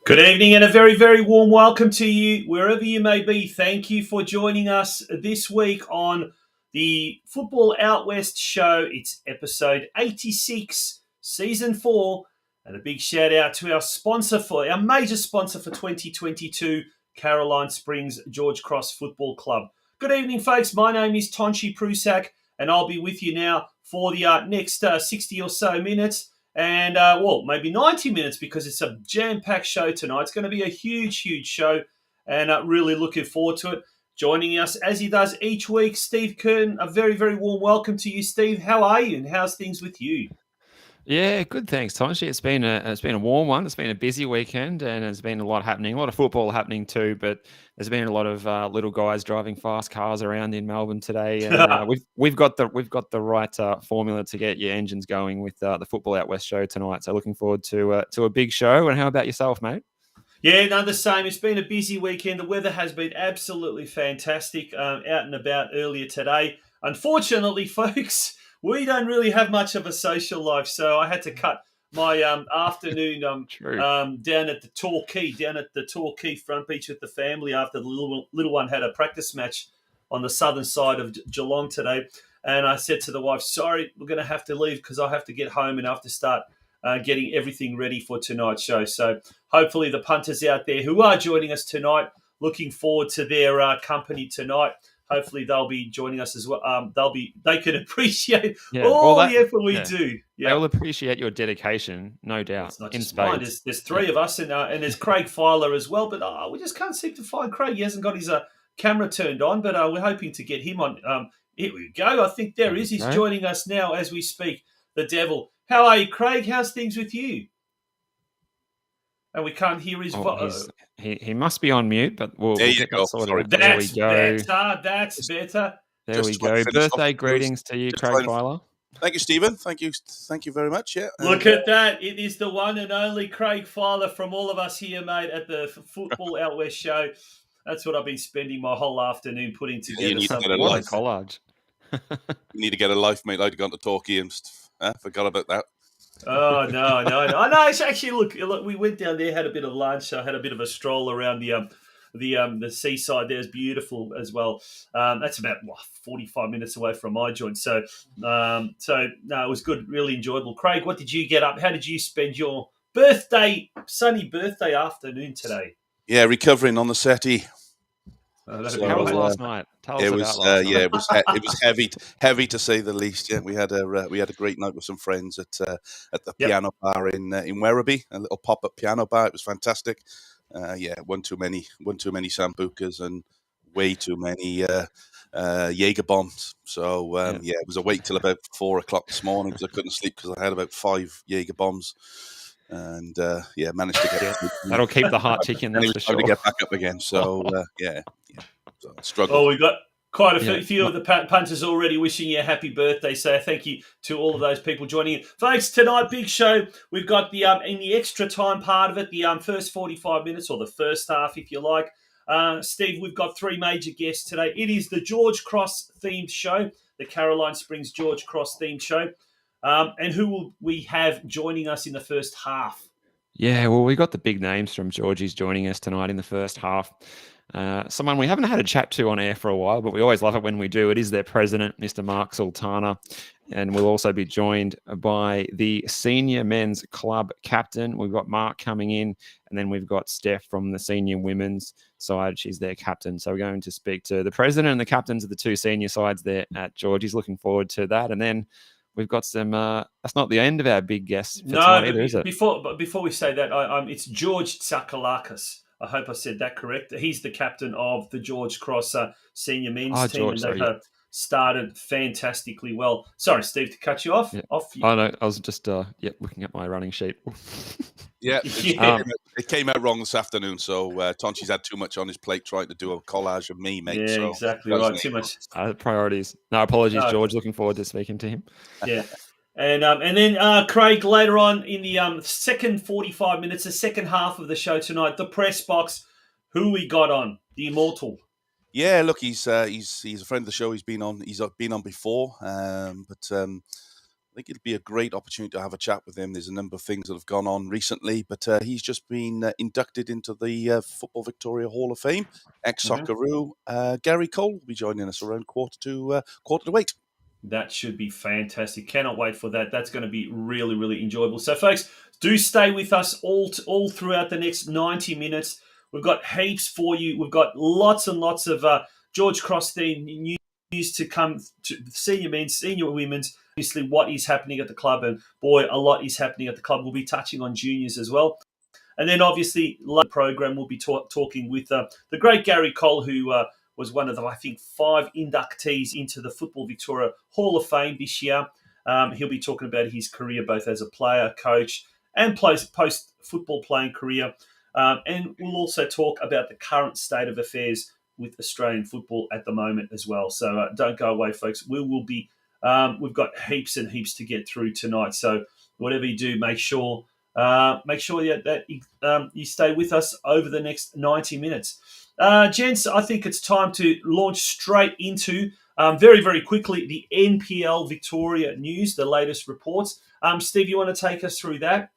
Good evening and a very, very warm welcome to you, wherever you may be. Thank you for joining us this week on the Football Out West show. It's episode 86, season 4. And a big shout out to our major sponsor for 2022, Caroline Springs George Cross Football Club. Good evening, folks. My name is Tonchi Prusak, and I'll be with you now for the next 60 or so minutes. And, maybe 90 minutes because it's a jam-packed show tonight. It's going to be a huge, huge show, and really looking forward to it. Joining us, as he does each week, Steve Curtin. A very, very warm welcome to you, Steve. How are you, and how's things with you? Yeah, good. Thanks, Tonchi. It's been a warm one. It's been a busy weekend, and there's been a lot happening. A lot of football happening too, but there's been a lot of little guys driving fast cars around in Melbourne today. And we've got the right formula to get your engines going with the Football Out West show tonight. So looking forward to a big show. And how about yourself, mate? Yeah, no, the same. It's been a busy weekend. The weather has been absolutely fantastic. Out and about earlier today. Unfortunately, folks, we don't really have much of a social life, so I had to cut my afternoon down at the Torquay front beach with the family after the little one had a practice match on the southern side of Geelong today. And I said to the wife, sorry, we're going to have to leave because I have to get home and I have to start getting everything ready for tonight's show. So hopefully the punters out there who are joining us tonight, looking forward to their company tonight. Hopefully they'll be joining us as well. They can appreciate all the effort we do. Yeah. They'll appreciate your dedication, no doubt. It's not just mine. There's three of us, and there's Craig Filer as well. But we just can't seem to find Craig. He hasn't got his camera turned on, but we're hoping to get him on. Here we go. I think there is. He's joining us now as we speak. The Devil. How are you, Craig? How's things with you? And we can't hear his voice. He must be on mute, but we'll get that sorted. There we go. That's better. There we go. Birthday greetings to you, Craig Filer. Thank you, Stephen. Thank you very much. Yeah. Look at that. It is the one and only Craig Filer from all of us here, mate, at the Football Out West show. That's what I've been spending my whole afternoon putting together. You need to get a collage. You need to get a life, mate. I'd gone to Torquay and forgot about that. Oh, no. It's actually, look, we went down there, had a bit of lunch. I had a bit of a stroll around the seaside. There's beautiful as well. That's about 45 minutes away from my joint. So it was good, really enjoyable. Craig, what did you get up? How did you spend your sunny birthday afternoon today? Yeah, recovering on the settee. How was last night? Tell us about last night. Yeah, it was heavy to say the least. Yeah, we had a great night with some friends at the piano bar in Werribee, a little pop-up piano bar. It was fantastic. One too many sambucas and way too many Jaeger bombs. So it was a wait till about 4 o'clock this morning because I couldn't sleep because I had about 5 Jaeger bombs. And managed to get that'll keep the heart ticking. That's for sure. To get back up again. So so struggle. Oh, we've got quite a few of the punters already wishing you a happy birthday. So thank you to all of those people joining in, folks. Tonight, big show. We've got the in the extra time part of it, the first 45 minutes or the first half, if you like. Steve, we've got 3 major guests today. It is the George Cross themed show, the Caroline Springs George Cross themed show. And who will we have joining us in the first half? Yeah, well, we got the big names from Georgie's joining us tonight in the first half. Someone we haven't had a chat to on air for a while, but we always love it when we do. It is their president, Mr. Mark Sultana. And we'll also be joined by the senior men's club captain. We've got Mark coming in, and then we've got Steph from the senior women's side. She's their captain. So we're going to speak to the president and the captains of the 2 senior sides there at Georgie's. Looking forward to that. And then we've got some. That's not the end of our big guests for tonight either, is it? Before we say that, it's George TSIAKALAKIS. I hope I said that correct. He's the captain of the George Cross senior men's team, and they have started fantastically well. Sorry, Steve, to cut you off. Yeah. Oh no, I was just looking at my running sheet. It came out wrong this afternoon, so Tonchi's had too much on his plate trying to do a collage of me, mate. Yeah, so exactly right. Too much priorities. No, apologies, George. Looking forward to speaking to him. Yeah. And then Craig, later on in the second 45 minutes, the second half of the show tonight, the press box, who we got on? The Immortal. Yeah, look, he's a friend of the show. He's been on before, but I think it'll be a great opportunity to have a chat with him. There's a number of things that have gone on recently, but he's just been inducted into the Football Victoria Hall of Fame. Ex-Socceroo Gary Cole will be joining us around quarter to 8. That should be fantastic. Cannot wait for that. That's going to be really, really enjoyable. So, folks, do stay with us all throughout the next 90 minutes. We've got heaps for you. We've got lots and lots of George Cross theme news to come, to senior men's, senior women's, obviously what is happening at the club. And, boy, a lot is happening at the club. We'll be touching on juniors as well. And then, obviously, the program, we'll be talking with the great Gary Cole, who was one of the, I think, 5 inductees into the Football Victoria Hall of Fame this year. He'll be talking about his career both as a player, coach, and post-football playing career. And we'll also talk about the current state of affairs with Australian football at the moment as well. So don't go away, folks. We will be. We've got heaps and heaps to get through tonight. So whatever you do, make sure that you stay with us over the next 90 minutes. Gents, I think it's time to launch straight into, very, very quickly, the NPL Victoria news, the latest reports. Steve, you want to take us through that?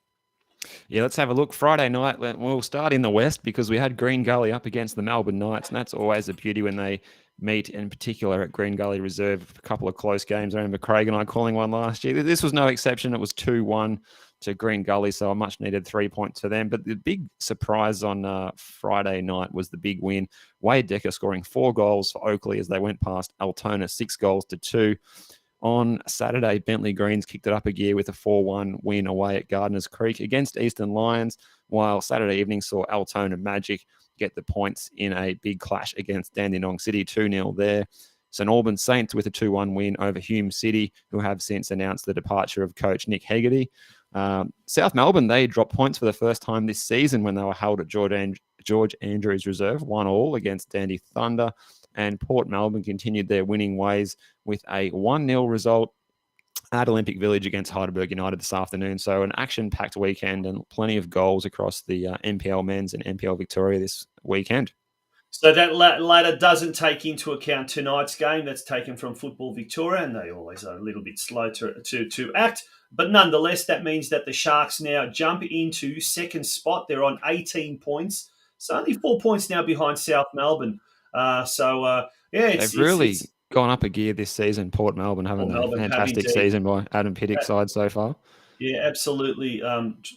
Yeah, let's have a look. Friday night, we'll start in the West because we had Green Gully up against the Melbourne Knights, and that's always a beauty when they meet, in particular at Green Gully Reserve. A couple of close games. I remember Craig and I calling one last year. This was no exception. It was 2-1 to Green Gully, so a much-needed 3 points for them. But the big surprise on Friday night was the big win. Wade Decker scoring 4 goals for Oakley as they went past Altona 6-2. On Saturday, Bentley Greens kicked it up a gear with a 4-1 win away at Gardeners Creek against Eastern Lions, while Saturday evening saw Altona Magic get the points in a big clash against Dandenong City, 2-0 there. St Albans Saints with a 2-1 win over Hume City, who have since announced the departure of coach Nick Hegarty. South Melbourne, they dropped points for the first time this season when they were held at George Andrews Reserve, 1-1 against Dandy Thunder. And Port Melbourne continued their winning ways with a 1-0 result at Olympic Village against Heidelberg United this afternoon. So an action-packed weekend and plenty of goals across the NPL Men's and NPL Victoria this weekend. So that ladder doesn't take into account tonight's game. That's taken from Football Victoria, and they always are a little bit slow to act. But nonetheless, that means that the Sharks now jump into second spot. They're on 18 points. So only 4 points now behind South Melbourne. They've really gone up a gear this season. Port Melbourne having a fantastic season by Adam Piddick's side so far. Yeah, absolutely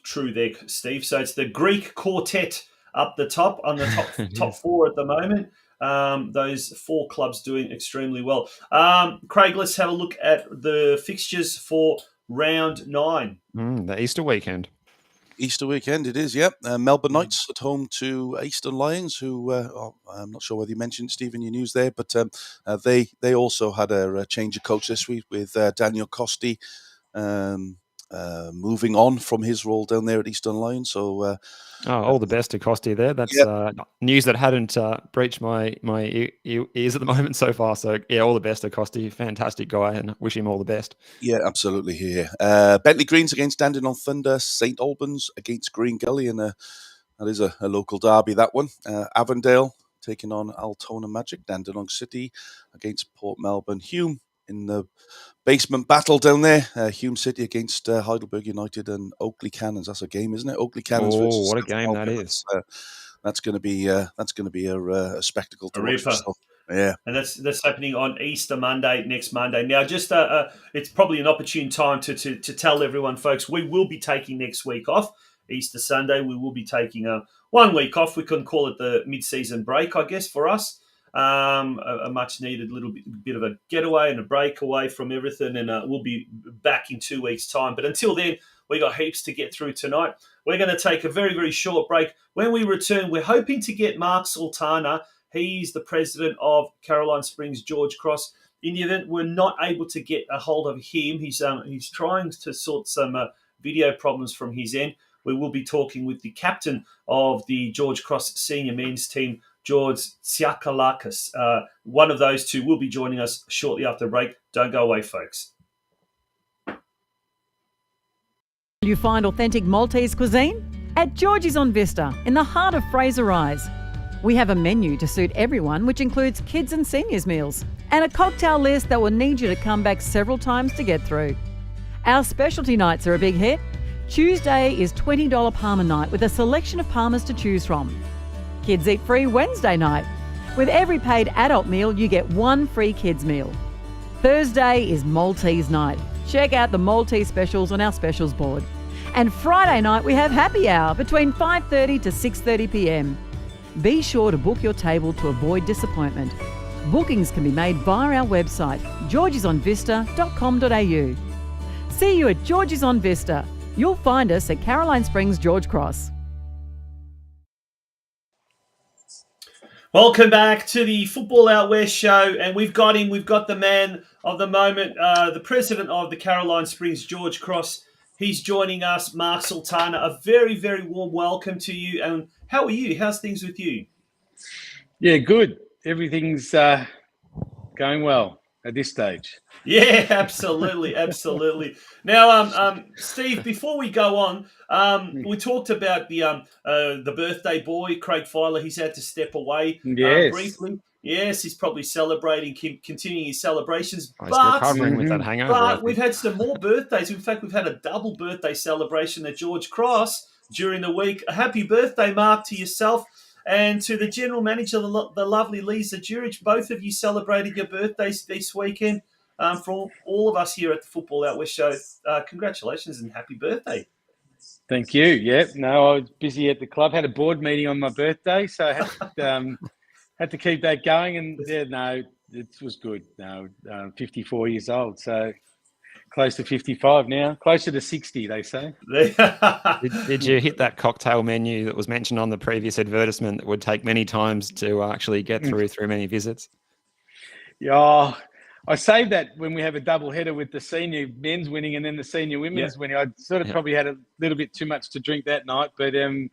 true there, Steve. So it's the Greek quartet up the top on the top 4 at the moment. Those 4 clubs doing extremely well. Craig, let's have a look at the fixtures for round 9. The Easter weekend. Easter weekend it is, yep. Melbourne Knights at home to Eastern Lions, who I'm not sure whether you mentioned, Steve, in your news there, but they also had a change of coach this week with Daniel Costi moving on from his role down there at Eastern Lions. So, all the best to Costi there. That's news that hadn't breached my ears at the moment so far. So, yeah, all the best to Costi. Fantastic guy, and wish him all the best. Yeah, absolutely. Here, Bentley Greens against Dandenong Thunder, St Albans against Green Gully, and that is a local derby. That one, Avondale taking on Altona Magic, Dandenong City against Port Melbourne, Hume in the basement battle down there. Hume City against Heidelberg United and Oakley Cannons. That's a game, isn't it? Oakley Cannons. Oh, what a game that is! That's going to be a spectacle to watch. Yeah, and that's happening on Easter Monday, next Monday. Now, just it's probably an opportune time to tell everyone, folks, we will be taking next week off. Easter Sunday, we will be taking 1 week off. We can call it the mid-season break, I guess, for us. A much-needed little bit of a getaway and a break away from everything, and we'll be back in 2 weeks' time. But until then, we got heaps to get through tonight. We're going to take a very, very short break. When we return, we're hoping to get Mark Sultana. He's the president of Caroline Springs George Cross. In the event we're not able to get a hold of him, he's trying to sort some video problems from his end. We will be talking with the captain of the George Cross senior men's team, George TSIAKALAKIS. One of those two will be joining us shortly after the break. Don't go away, folks. You find authentic Maltese cuisine? At Georgie's on Vista, in the heart of Fraser Rise. We have a menu to suit everyone, which includes kids and seniors meals, and a cocktail list that will need you to come back several times to get through. Our specialty nights are a big hit. Tuesday is $20 Palmer night with a selection of Palmers to choose from. Kids eat free Wednesday night. With every paid adult meal, you get one free kids meal. Thursday is Maltese night. Check out the Maltese specials on our specials board. And Friday night we have happy hour between 5:30 to 6:30 p.m. Be sure to book your table to avoid disappointment. Bookings can be made via our website, georgesonvista.com.au. See you at George's on Vista. You'll find us at Caroline Springs, George Cross. Welcome back to the Football Out West show, and we've got the man of the moment, the president of the Caroline Springs, George Cross. He's joining us, Mark Sultana. A very, very warm welcome to you. And how are you? How's things with you? Yeah, good. Everything's going well at this stage. Yeah, absolutely, absolutely. Now, Steve, before we go on, we talked about the birthday boy, Craig Filer. He's had to step away briefly. Yes, he's probably celebrating, continuing his celebrations. He's recovering with that hangover. But we've had some more birthdays. In fact, we've had a double birthday celebration at George Cross during the week. A happy birthday, Mark, to yourself and to the general manager, the lovely Lisa Jurich. Both of you celebrated your birthdays this weekend. For all of us here at the Football Out West show, congratulations and happy birthday. Thank you. Yeah, no, I was busy at the club. Had a board meeting on my birthday, so I had to keep that going. And yeah, no, it was good. No, 54 years old, so close to 55 now. Closer to 60, they say. Did you hit that cocktail menu that was mentioned on the previous advertisement that would take many times to actually get through many visits? Yeah. I saved that when we have a double header with the senior men's winning and then the senior women's winning. I sort of probably had a little bit too much to drink that night, but it's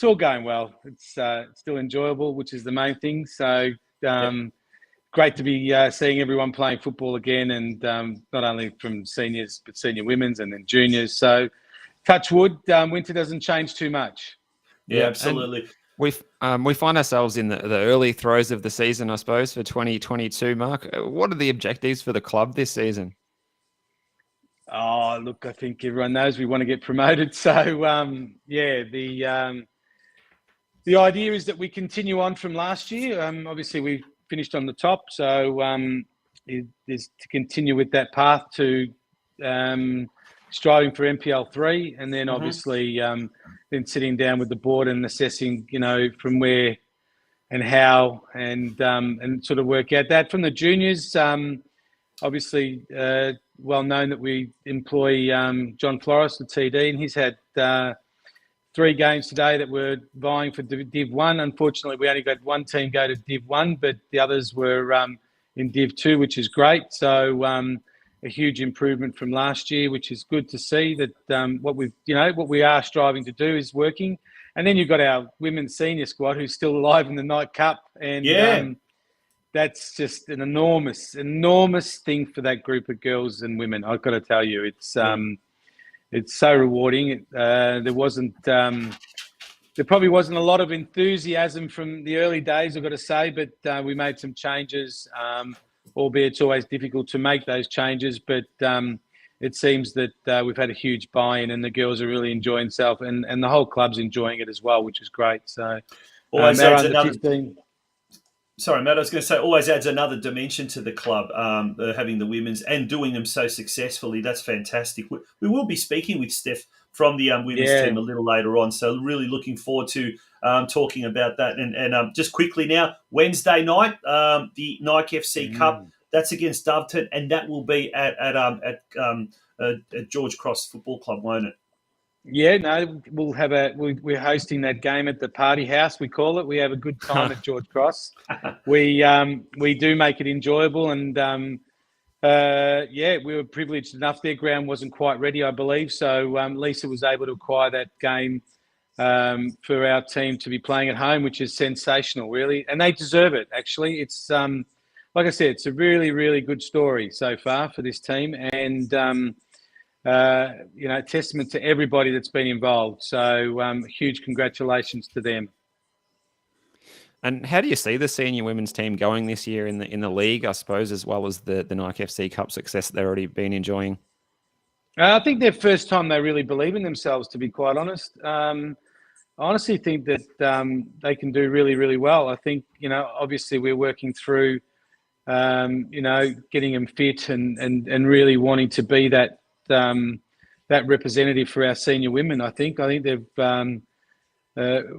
all going well. It's still enjoyable, which is the main thing. So great to be seeing everyone playing football again, and not only from seniors but senior women's and then juniors. So touch wood, winter doesn't change too much. Yeah, absolutely. We find ourselves in the early throes of the season, I suppose, for 2022, Mark. What are the objectives for the club this season? Oh, look, I think everyone knows we want to get promoted. So, the idea is that we continue on from last year. Obviously, we finished on the top. So, it is to continue with that path to striving for MPL 3, and then obviously then sitting down with the board and assessing, from where and how, and sort of work out that. From the juniors, obviously well known that we employ John Flores, the TD, and he's had 3 games today that were vying for Div 1. Unfortunately, we only got one team go to Div 1, but the others were in Div 2, which is great. So a huge improvement from last year, which is good to see that what we are striving to do is working. And then you've got our women's senior squad who's still alive in the Night Cup, and that's just an enormous thing for that group of girls and women. I've got to tell you, it's so rewarding. There probably wasn't a lot of enthusiasm from the early days, I've got to say, but we made some changes. Albeit it's always difficult to make those changes, but it seems that we've had a huge buy-in and the girls are really enjoying themselves, and the whole club's enjoying it as well, which is great. So always adds another. 15... Sorry, Matt, I was going to say, always adds another dimension to the club, having the women's and doing them so successfully. That's fantastic. We will be speaking with Steph from the women's team a little later on, so really looking forward to talking about that. And just quickly now, Wednesday night, the Nike FC Cup, that's against Doveton, and that will be at George Cross Football Club, won't it? Yeah, no, we're hosting that game at the party house, we call it. We have a good time at George Cross. We do make it enjoyable, and we were privileged enough. Their ground wasn't quite ready, I believe, so Lisa was able to acquire that game for our team to be playing at home, which is sensational, really. And they deserve it, actually. It's, like I said, it's a really, really good story so far for this team. And, testament to everybody that's been involved. So huge congratulations to them. And how do you see the senior women's team going this year in the league, I suppose, as well as the Nike FC Cup success that they've already been enjoying? I think their first time they really believe in themselves, to be quite honest. I honestly think that they can do really, really well. I think, obviously we're working through, getting them fit and really wanting to be that representative for our senior women. I think they've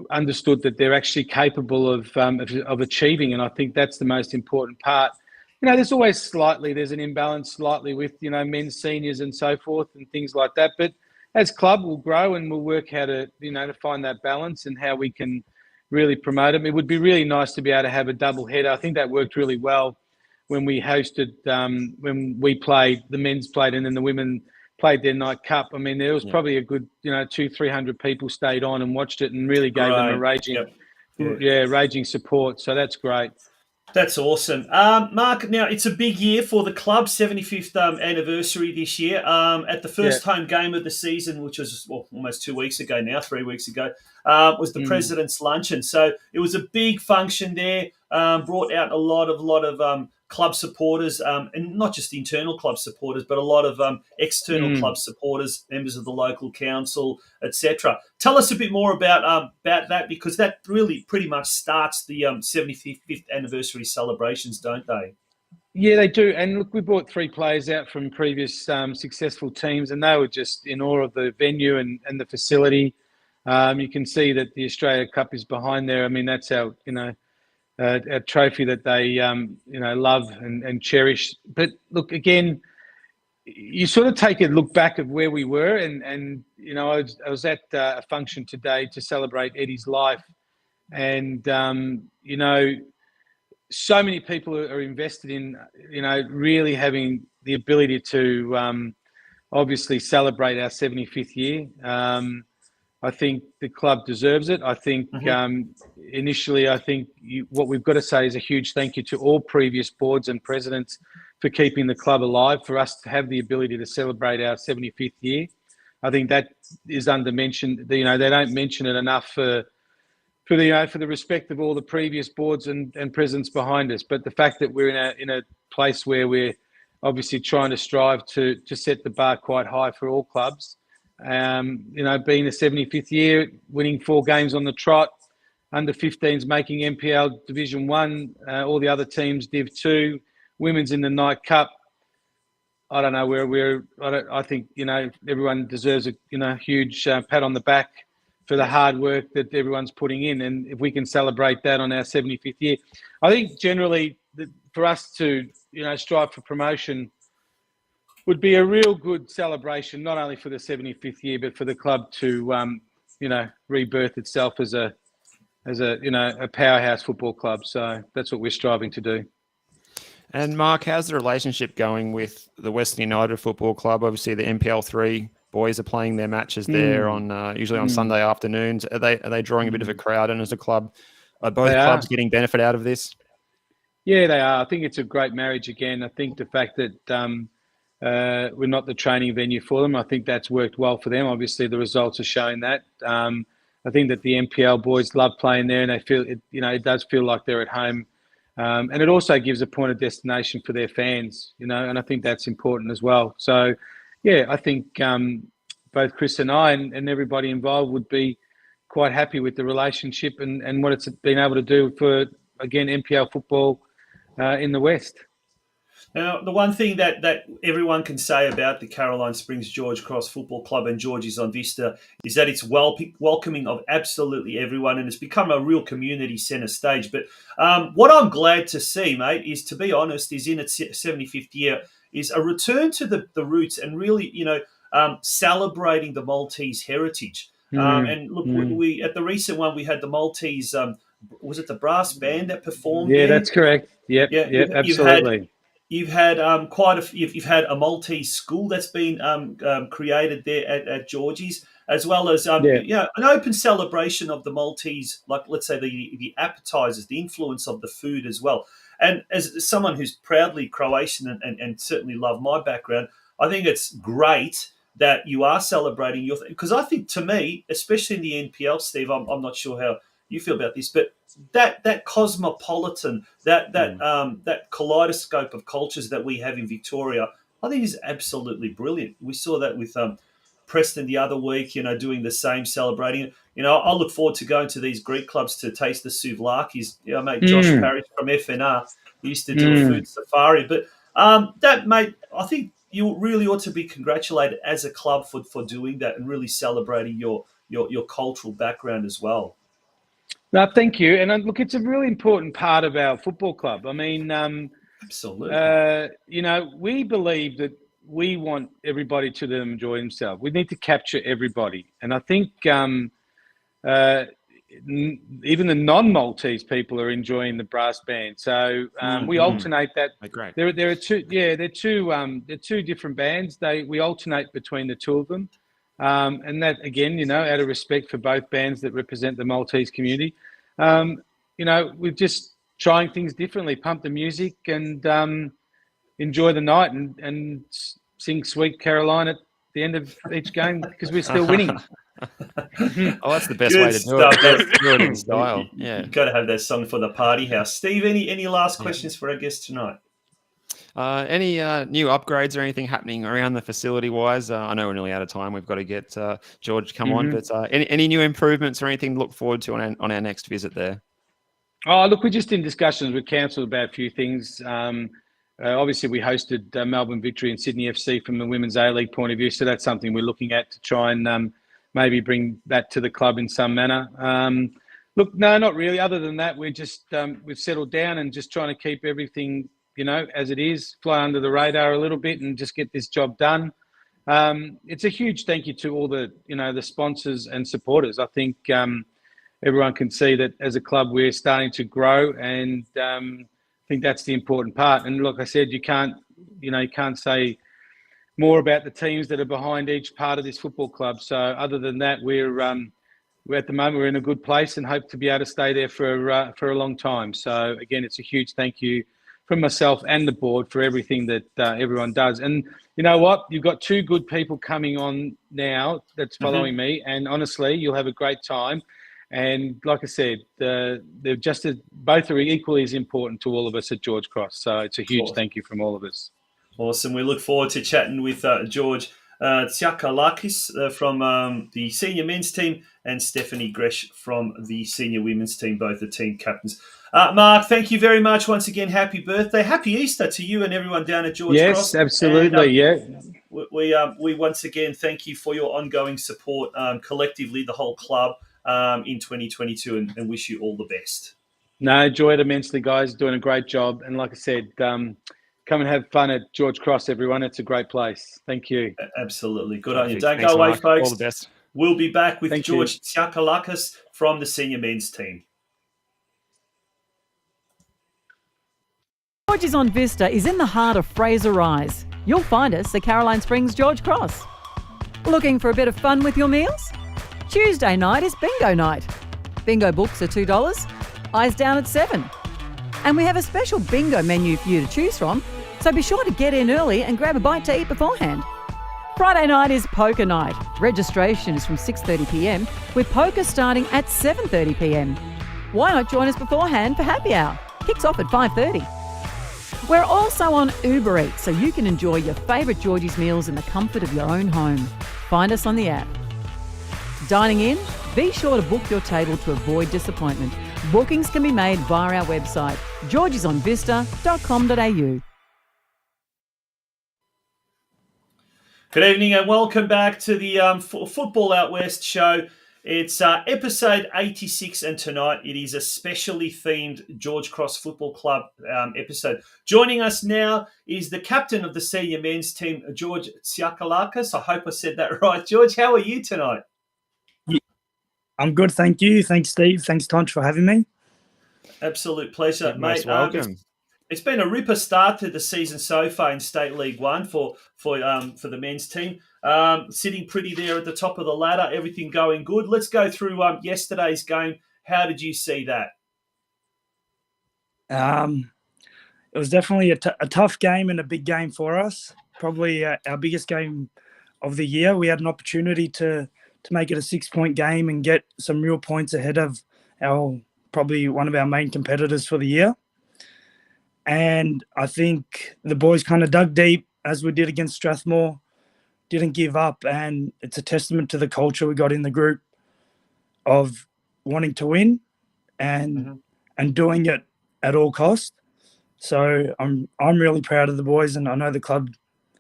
understood that they're actually capable of achieving, and I think that's the most important part. There's always there's an imbalance slightly with, men's seniors and so forth and things like that. But as club, we'll grow and we'll work how to, to find that balance and how we can really promote them. It would be really nice to be able to have a double header. I think that worked really well when we hosted, when we played, the men's played and then the women played their night cup. I mean, there was probably a good, 200-300 people stayed on and watched it and really gave them a raging support. So that's great. That's awesome. Mark, now it's a big year for the club, 75th anniversary this year. At the first home game of the season, which was almost 2 weeks ago now, 3 weeks ago, was the President's Luncheon. So it was a big function there, brought out a lot of club supporters, and not just internal club supporters, but a lot of external club supporters, members of the local council, etc. Tell us a bit more about that, because that really pretty much starts the 75th anniversary celebrations, don't they? Yeah, they do. And look, we brought 3 players out from previous successful teams, and they were just in awe of the venue and the facility. You can see that the Australia Cup is behind there. I mean, that's our, a trophy that they, love and cherish. But look, again, you sort of take a look back at where we were, and I was at a function today to celebrate Eddie's life, and so many people are invested in, really having the ability to obviously celebrate our 75th year. I think the club deserves it. I think initially, what we've got to say is a huge thank you to all previous boards and presidents for keeping the club alive, for us to have the ability to celebrate our 75th year. I think that is undermentioned. They don't mention it enough for the respect of all the previous boards and presidents behind us. But the fact that we're in a place where we're obviously trying to strive to set the bar quite high for all clubs. Being the 75th year, winning 4 games on the trot, under 15s making NPL Division 1, all the other teams Div 2, women's in the Night Cup. I don't know I think everyone deserves a huge pat on the back for the hard work that everyone's putting in, and if we can celebrate that on our 75th year, I think generally for us to strive for promotion would be a real good celebration, not only for the 75th year, but for the club to, rebirth itself as a powerhouse football club. So that's what we're striving to do. And Mark, how's the relationship going with the Western United Football Club? Obviously, the NPL 3 boys are playing their matches there on usually on Sunday afternoons. Are they drawing a bit of a crowd in as a club? Are both clubs getting benefit out of this? Yeah, they are. I think it's a great marriage again. I think the fact that we're not the training venue for them, I think that's worked well for them. Obviously, the results are showing that. I think that the NPL boys love playing there, and they feel it. It does feel like they're at home, and it also gives a point of destination for their fans. And I think that's important as well. So, yeah, I think both Chris and I and everybody involved would be quite happy with the relationship and what it's been able to do for, again, NPL football in the West. Now, the one thing that everyone can say about the Caroline Springs George Cross Football Club and Georgie's on Vista is that it's welcoming of absolutely everyone, and it's become a real community centre stage. But what I'm glad to see, mate, is, to be honest, is in its 75th year, is a return to the roots and really, celebrating the Maltese heritage. And look, we at the recent one, we had the Maltese, was it the brass band that performed? Yeah, there? That's correct. Yep, absolutely. You've had you've had a Maltese school that's been created there at Georgie's, as well as an open celebration of the Maltese, like let's say the appetizers, the influence of the food as well. And as someone who's proudly Croatian and certainly love my background, I think it's great that you are celebrating because I think, to me, especially in the NPL, Steve, I'm not sure how you feel about this, but that cosmopolitan, that kaleidoscope of cultures that we have in Victoria, I think is absolutely brilliant. We saw that with Preston the other week, doing the same, celebrating it. I look forward to going to these Greek clubs to taste the souvlakis. Mate, Josh Parrish from FNR used to do a food safari. But mate, I think you really ought to be congratulated as a club for doing that and really celebrating your cultural background as well. No, thank you. And look, it's a really important part of our football club. I mean, absolutely. We believe that we want everybody to enjoy themselves. We need to capture everybody. And I think even the non-Maltese people are enjoying the brass band. So we alternate that. Great. There are two. Yeah, they're two different bands. We alternate between the two of them. And that, again, out of respect for both bands that represent the Maltese community, we're just trying things differently, pump the music and enjoy the night and sing Sweet Caroline at the end of each game because we're still winning. Oh, that's the best Good way to do stuff. it. Do it in style. Yeah. You've got to have that song for the party house. Steve, any last questions for our guests tonight? Any new upgrades or anything happening around the facility-wise? I know we're nearly out of time. We've got to get George to come on. But any new improvements or anything to look forward to on our next visit there? Oh, look, we're just in discussions with council about a few things. Obviously, we hosted Melbourne Victory and Sydney FC from the Women's A-League point of view, so that's something we're looking at to try and maybe bring that to the club in some manner. Look, no, not really. Other than that, we're just we've settled down and just trying to keep everything as it is, fly under the radar a little bit and just get this job done. It's a huge thank you to all the the sponsors and supporters. I think everyone can see that as a club we're starting to grow, and I think that's the important part. And like I said, you can't say more about the teams that are behind each part of this football club. So other than that, we're at the moment we're in a good place and hope to be able to stay there for a long time. So again, it's a huge thank you from myself and the board for everything that everyone does. And you know what? You've got two good people coming on now that's following me, and honestly, you'll have a great time. And like I said, they're both are equally as important to all of us at George Cross. So it's a huge thank you from all of us. Awesome. We look forward to chatting with George TSIAKALAKIS from the senior men's team and Stephanie GRECH from the senior women's team, both the team captains. Mark, thank you very much once again. Happy birthday. Happy Easter to you and everyone down at George Cross. Yes, absolutely. And, we once again thank you for your ongoing support collectively, the whole club, in 2022 and wish you all the best. No, enjoy it immensely, guys. Doing a great job. And like I said, come and have fun at George Cross, everyone. It's a great place. Thank you. Absolutely. Good on you. Don't Thanks, go away, Mark. folks. All the best. We'll be back with Thank George TSIAKALAKIS from the senior men's team. George's on Vista is in the heart of Fraser Rise. You'll find us at Caroline Springs, George Cross. Looking for a bit of fun with your meals? Tuesday night is bingo night. Bingo books are $2, eyes down at $7. And we have a special bingo menu for you to choose from, so be sure to get in early and grab a bite to eat beforehand. Friday night is poker night. Registration is from 6:30pm, with poker starting at 7:30pm. Why not join us beforehand for happy hour? Kicks off at 5:30. We're also on Uber Eats, so you can enjoy your favourite Georgie's meals in the comfort of your own home. Find us on the app. Dining in? Be sure to book your table to avoid disappointment. Bookings can be made via our website, georgiesonvista.com.au. Good evening and welcome back to the Football Out West show. It's episode 86 and tonight it is a specially themed George Cross Football Club episode. Joining us now is the captain of the senior men's team, George TSIAKALAKIS. I hope I said that right. George, how are you tonight? I'm good, thank you. Thanks, Steve. Thanks, Tonch, for having me. Absolute pleasure, You're most mate. welcome. It's been a ripper start to the season so far in State League One for the men's team. Sitting pretty there at the top of the ladder, everything going good. Let's go through yesterday's game. How did you see that? It was definitely a tough game and a big game for us. Probably our biggest game of the year. We had an opportunity to make it a 6-point game and get some real points ahead of our probably one of our main competitors for the year. And I think the boys kind of dug deep, as we did against Strathmore, didn't give up, and it's a testament to the culture we got in the group of wanting to win and doing it at all cost. So I'm really proud of the boys, and I know the club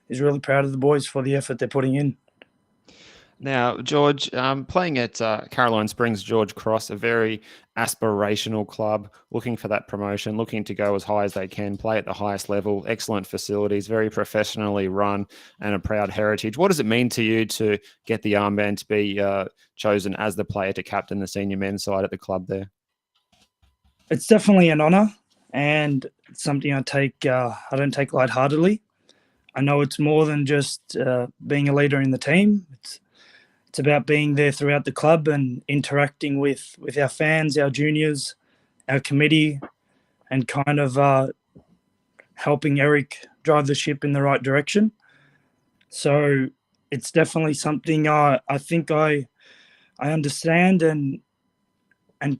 is really proud of the boys for the effort they're putting in. Now, George, playing at Caroline Springs George Cross, a very aspirational club, looking for that promotion, looking to go as high as they can, play at the highest level, excellent facilities, very professionally run, and a proud heritage. What does it mean to you to get the armband to be chosen as the player to captain the senior men's side at the club there? It's definitely an honour, and it's something I don't take lightheartedly. I know it's more than just being a leader in the team. It's about being there throughout the club and interacting with our fans, our juniors, our committee, and kind of helping Eric drive the ship in the right direction. So it's definitely something I think I understand and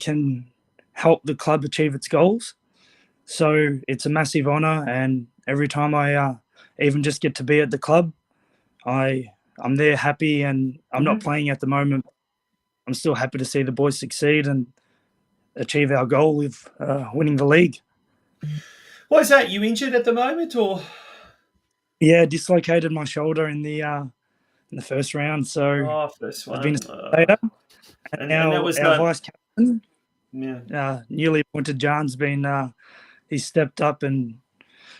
can help the club achieve its goals. So it's a massive honour, and every time I even just get to be at the club, I'm there happy, and I'm not playing at the moment. I'm still happy to see the boys succeed and achieve our goal of winning the league. What is that? You injured at the moment, or? Yeah, dislocated my shoulder in the first round. So first one. I've been a spectator. And now that was our vice captain, newly appointed John's been he's stepped up and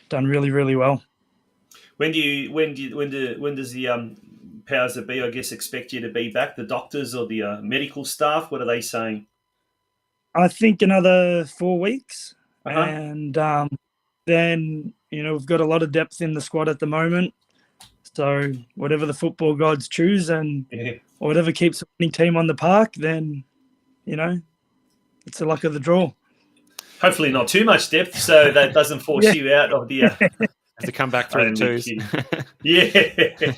done really, really well. When does the powers that be, I guess, expect you to be back? The doctors or the medical staff? What are they saying? I think another 4 weeks, and then we've got a lot of depth in the squad at the moment. So whatever the football gods choose, and or whatever keeps the winning team on the park, then it's the luck of the draw. Hopefully, not too much depth, so that doesn't force you out of the. Have to come back through the twos. Yeah.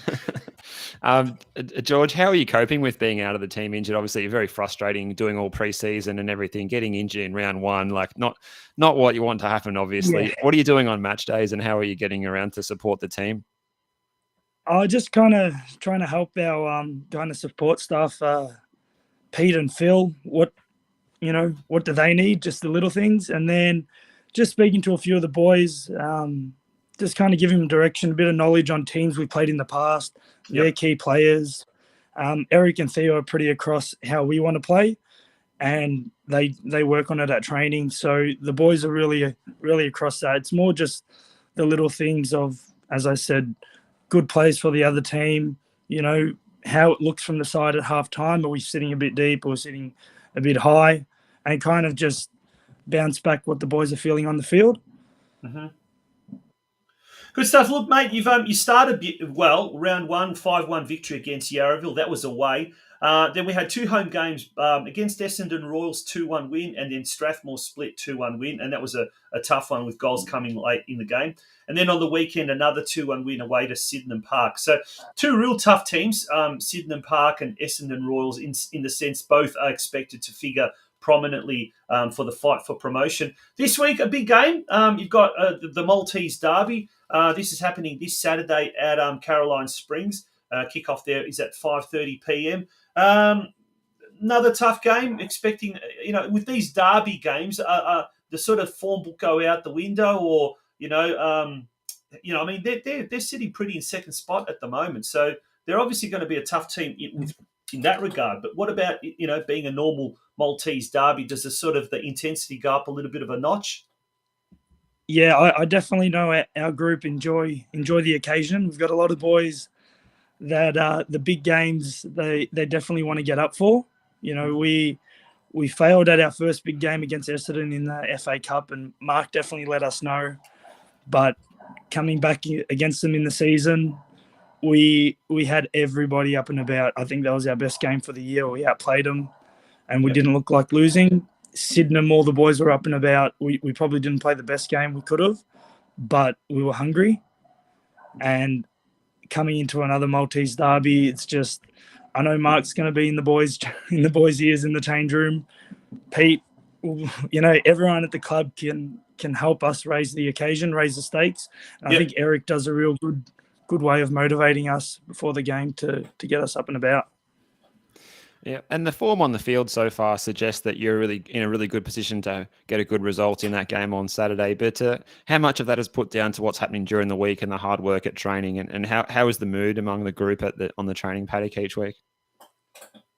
George, how are you coping with being out of the team injured? Obviously, very frustrating doing all pre-season and everything, getting injured in round one, like not what you want to happen, obviously. Yeah. What are you doing on match days, and how are you getting around to support the team? I just kind of trying to help our kind of support staff, Pete and Phil. What do they need? Just the little things, and then just speaking to a few of the boys. Just kind of giving them direction, a bit of knowledge on teams we've played in the past, their key players. Eric and Theo are pretty across how we want to play, and they work on it at training. So the boys are really, really across that. It's more just the little things of, as I said, good plays for the other team, how it looks from the side at halftime. Are we sitting a bit deep or sitting a bit high? And kind of just bounce back what the boys are feeling on the field. Mm-hmm. Good stuff. Look, mate, you started well. Round 1, 5-1 victory against Yarraville. That was away. Then we had 2 home games against Essendon Royals, 2-1 win, and then Strathmore split 2-1 win, and that was a tough one with goals coming late in the game. And then on the weekend, another 2-1 win away to Sydenham Park. So 2 real tough teams, Sydenham Park and Essendon Royals, in the sense both are expected to figure prominently for the fight for promotion. This week, a big game. You've got the Maltese Derby. This is happening this Saturday at Caroline Springs. Kickoff there is at 5:30 p.m. Another tough game. Expecting, with these derby games, the sort of form will go out the window, or I mean, they're sitting pretty in second spot at the moment, so they're obviously going to be a tough team in that regard. But what about being a normal Maltese derby? Does the intensity go up a little bit of a notch? Yeah, I definitely know our group enjoy the occasion. We've got a lot of boys that the big games they definitely want to get up for. We failed at our first big game against Essendon in the FA Cup, and Mark definitely let us know. But coming back against them in the season, we had everybody up and about. I think that was our best game for the year. We outplayed them, and we didn't look like losing. Sydenham, all the boys were up and about. We probably didn't play the best game we could have, but we were hungry. And coming into another Maltese derby, it's just, I know Mark's going to be in the boys' ears in the change room. Pete, everyone at the club can help us raise the occasion, raise the stakes. And I think Eric does a real good way of motivating us before the game to get us up and about. Yeah, and the form on the field so far suggests that you're really in a really good position to get a good result in that game on Saturday. But how much of that is put down to what's happening during the week and the hard work at training? And how is the mood among the group on the training paddock each week?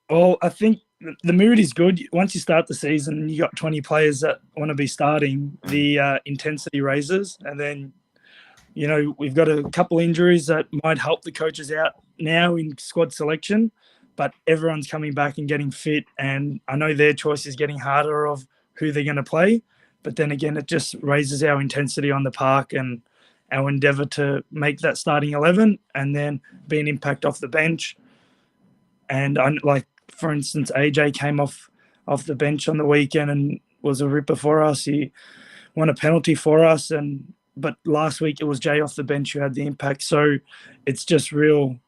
Well, I think the mood is good. Once you start the season and you got 20 players that want to be starting, the intensity raises. And then, we've got a couple injuries that might help the coaches out now in squad selection, but everyone's coming back and getting fit. And I know their choice is getting harder of who they're going to play. But then again, it just raises our intensity on the park and our endeavour to make that starting 11 and then be an impact off the bench. And for instance, AJ came off the bench on the weekend and was a ripper for us. He won a penalty for us, but last week it was Jay off the bench who had the impact. So it's just real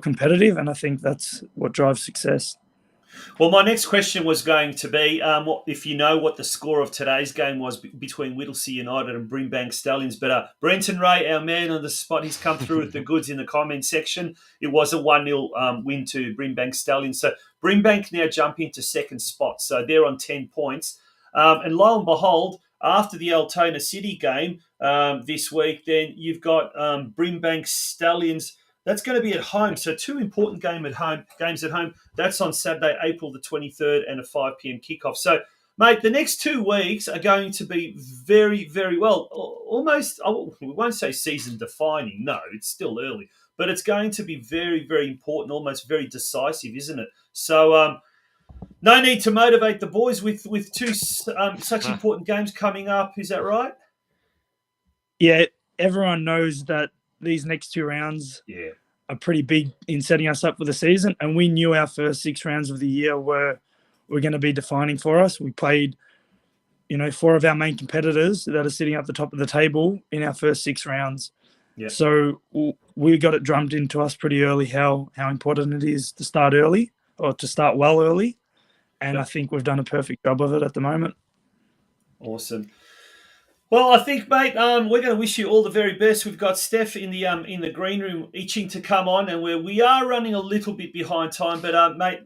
competitive, and I think that's what drives success. Well, my next question was going to be, if you know what the score of today's game was between Whittlesea United and Brimbank Stallions. But Brenton Ray, our man on the spot, he's come through with the goods in the comment section. It was a 1-0 win to Brimbank Stallions. So Brimbank now jump into second spot. So they're on 10 points. And lo and behold, after the Altona City game this week, then you've got Brimbank Stallions. That's going to be at home. So 2 important games at home. That's on Saturday, April the 23rd and a 5 p.m. kickoff. So, mate, the next 2 weeks are going to be very, very well, almost, we won't say season defining. No, it's still early. But it's going to be very, very important, almost very decisive, isn't it? So, no need to motivate the boys with 2 such important games coming up. Is that right? Yeah, everyone knows that these next 2 rounds are pretty big in setting us up for the season. And we knew our first 6 rounds of the year were going to be defining for us. We played, 4 of our main competitors that are sitting at the top of the table in our first 6 rounds. Yeah. So we got it drummed into us pretty early how important it is to start early or to start well early. And I think we've done a perfect job of it at the moment. Awesome. Well, I think, mate, we're going to wish you all the very best. We've got Steph in the green room itching to come on, and we are running a little bit behind time. But, mate,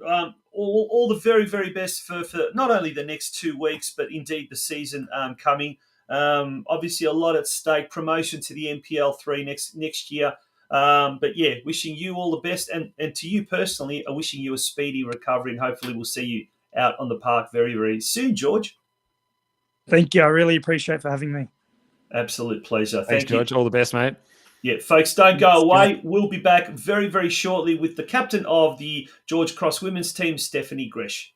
all the very, very best for not only the next 2 weeks, but indeed the season coming. Obviously, a lot at stake. Promotion to the NPL 3 next year. But, yeah, wishing you all the best. And to you personally, wishing you a speedy recovery, and hopefully we'll see you out on the park very, very soon, George. Thank you. I really appreciate for having me. Absolute pleasure. Thanks, George. All the best, mate. Yeah, folks, don't go away. We'll be back very, very shortly with the captain of the George Cross women's team, Stephanie GRECH.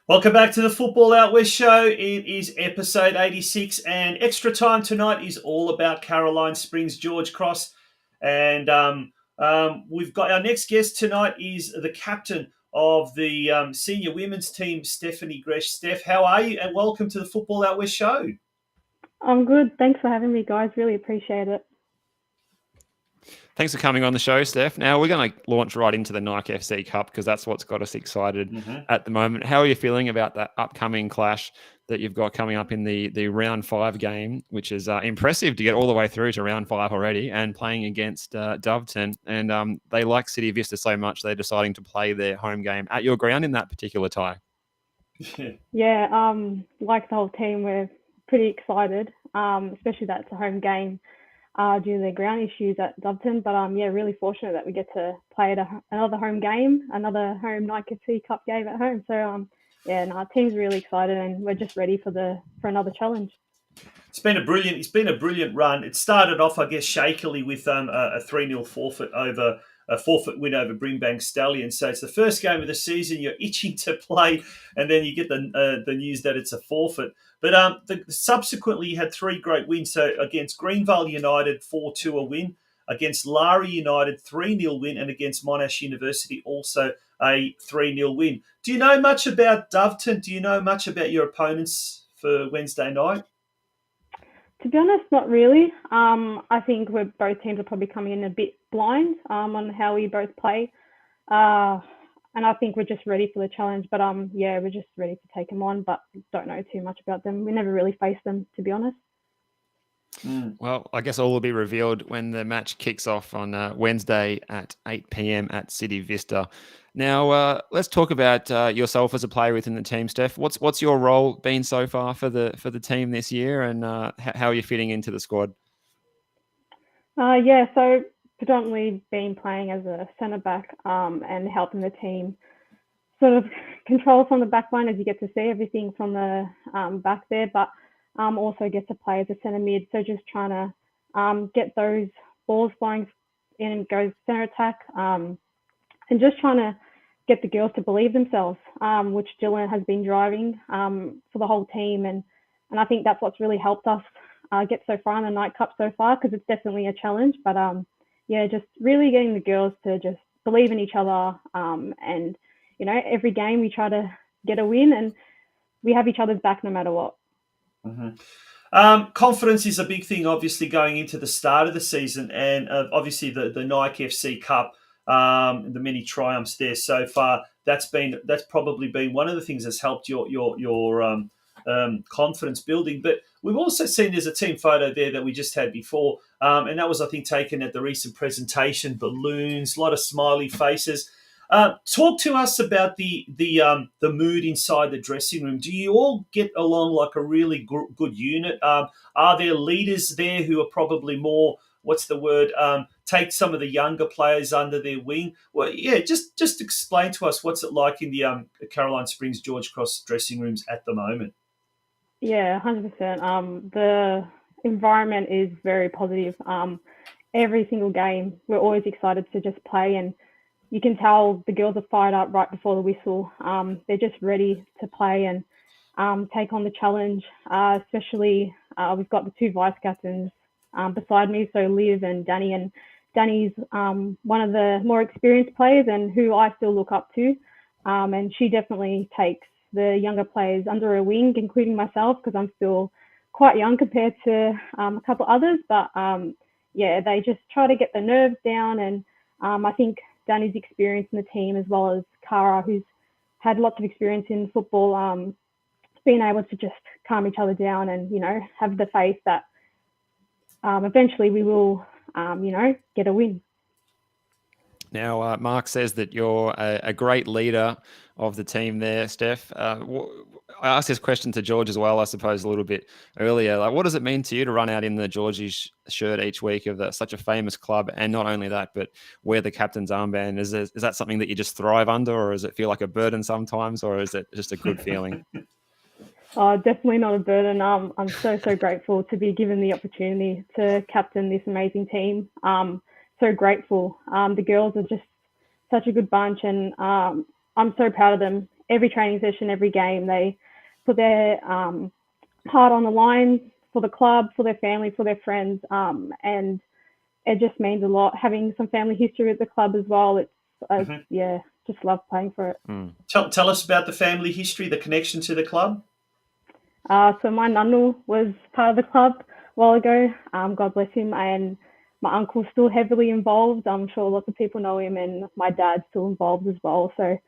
Welcome back to the Football Out West show. It is episode 86, and extra time tonight is all about Caroline Springs, George Cross. And we've got our next guest tonight is the captain of the senior women's team, Stephanie GRECH. Steph, how are you? And welcome to the Football Out West show. I'm good. Thanks for having me, guys. Really appreciate it. Thanks for coming on the show, Steph. Now, we're going to launch right into the Nike FC Cup because that's what's got us excited at the moment. How are you feeling about that upcoming clash that you've got coming up in the round 5 game, which is impressive to get all the way through to round 5 already, and playing against Doveton? And they like City Vista so much, they're deciding to play their home game at your ground in that particular tie. Yeah, like the whole team, we're pretty excited, especially that it's a home game. Due to their ground issues at Doveton. But really fortunate that we get to play at another home game, another home Nike FC Cup game at home. So our team's really excited, and we're just ready for another challenge. It's been a brilliant run. It started off, I guess, shakily with a 3-0 forfeit over a forfeit win over Brimbank Stallions. So it's the first game of the season. You're itching to play, and then you get the news that it's a forfeit. But subsequently, you had 3 great wins. So against Greenvale United, 4-2 a win. Against Lara United, 3-0 win. And against Monash University, also a 3-0 win. Do you know much about Doveton? Do you know much about your opponents for Wednesday night? To be honest, not really. I think both teams are probably coming in a bit blind on how we both play. And I think we're just ready for the challenge. But we're just ready to take them on, but don't know too much about them. We never really faced them, to be honest. Well, I guess all will be revealed when the match kicks off on Wednesday at 8 p.m. at City Vista. Now, let's talk about yourself as a player within the team, Steph. What's your role been so far for the team this year, and how are you fitting into the squad? So predominantly been playing as a centre back and helping the team sort of control from the back line, as you get to see everything from the back there, but also get to play as a centre mid. So just trying to get those balls flying in and go centre attack, and just trying to get the girls to believe themselves, which Dylan has been driving for the whole team. And I think that's what's really helped us get so far in the Night Cup so far, because it's definitely a challenge. But just really getting the girls to just believe in each other. And, every game we try to get a win, and we have each other's back no matter what. Mm-hmm. Confidence is a big thing, obviously, going into the start of the season, and obviously the Nike FC Cup, the many triumphs there so far. That's probably been one of the things that's helped your confidence building. But we've also seen there's a team photo there that we just had before, and that was, I think, taken at the recent presentation. Balloons, a lot of smiley faces. Talk to us about the mood inside the dressing room. Do you all get along like a really good unit? Are there leaders there who are probably more, take some of the younger players under their wing? Well, just explain to us what's it like in the Caroline Springs George Cross dressing rooms at the moment. Yeah, 100%. The environment is very positive. Every single game, we're always excited to just play, and you can tell the girls are fired up right before the whistle. They're just ready to play and take on the challenge. Especially, we've got the 2 vice captains beside me, so Liv and Danny. And Danny's one of the more experienced players and who I still look up to. And she definitely takes the younger players under her wing, including myself, because I'm still quite young compared to a couple others. But they just try to get the nerves down. And I think Danny's experience in the team, as well as Cara, who's had lots of experience in football, being able to just calm each other down and, have the faith that eventually we will, get a win. Now, Mark says that you're a great leader of the team there, Steph. I asked this question to George as well, I suppose, a little bit earlier. Like, what does it mean to you to run out in the Georgie's shirt each week of such a famous club? And not only that, but wear the captain's armband. Is that something that you just thrive under, or does it feel like a burden sometimes, or is it just a good feeling? Definitely not a burden. I'm so grateful to be given the opportunity to captain this amazing team. So grateful. The girls are just such a good bunch, and I'm so proud of them. Every training session, every game, they put their heart on the line for the club, for their family, for their friends, and it just means a lot. Having some family history at the club as well, just love playing for it. Tell us about the family history, the connection to the club. So my nunnu was part of the club a while ago. God bless him, and my uncle's still heavily involved. I'm sure lots of people know him, and my dad's still involved as well. So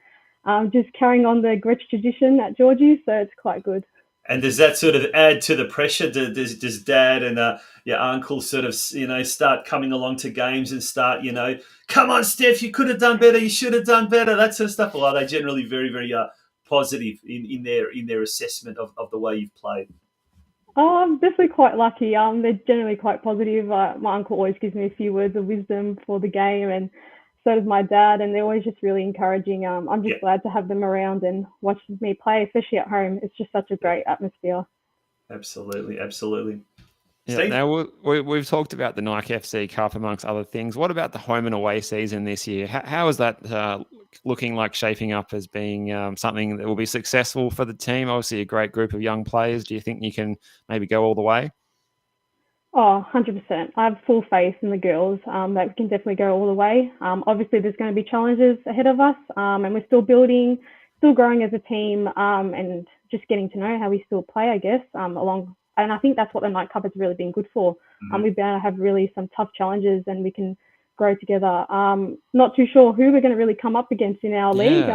just carrying on the GRECH tradition at Georgie's, so it's quite good. And does that sort of add to the pressure? Does Dad and your uncle sort of, start coming along to games and start, come on, Steph, you could have done better, you should have done better, that sort of stuff? Or are they generally very, very positive in their assessment of the way you've played? Oh, I'm definitely quite lucky. They're generally quite positive. My uncle always gives me a few words of wisdom before the game, and so does my dad, and they're always just really encouraging. I'm just glad to have them around and watch me play, especially at home. It's just such a great atmosphere. Absolutely, absolutely. Yeah, Steve? now we've talked about the Nike FC Cup amongst other things. What about the home and away season this year? How is that looking like, shaping up as being something that will be successful for the team? Obviously, a great group of young players. Do you think you can maybe go all the way? Oh, 100%. I have full faith in the girls that we can definitely go all the way. Obviously, there's going to be challenges ahead of us, and we're still building, still growing as a team, and just getting to know how we still play, I guess, along. And I think that's what the Night Cup has really been good for. We've been able to have really some tough challenges, and we can grow together. Not too sure who we're going to really come up against in our league.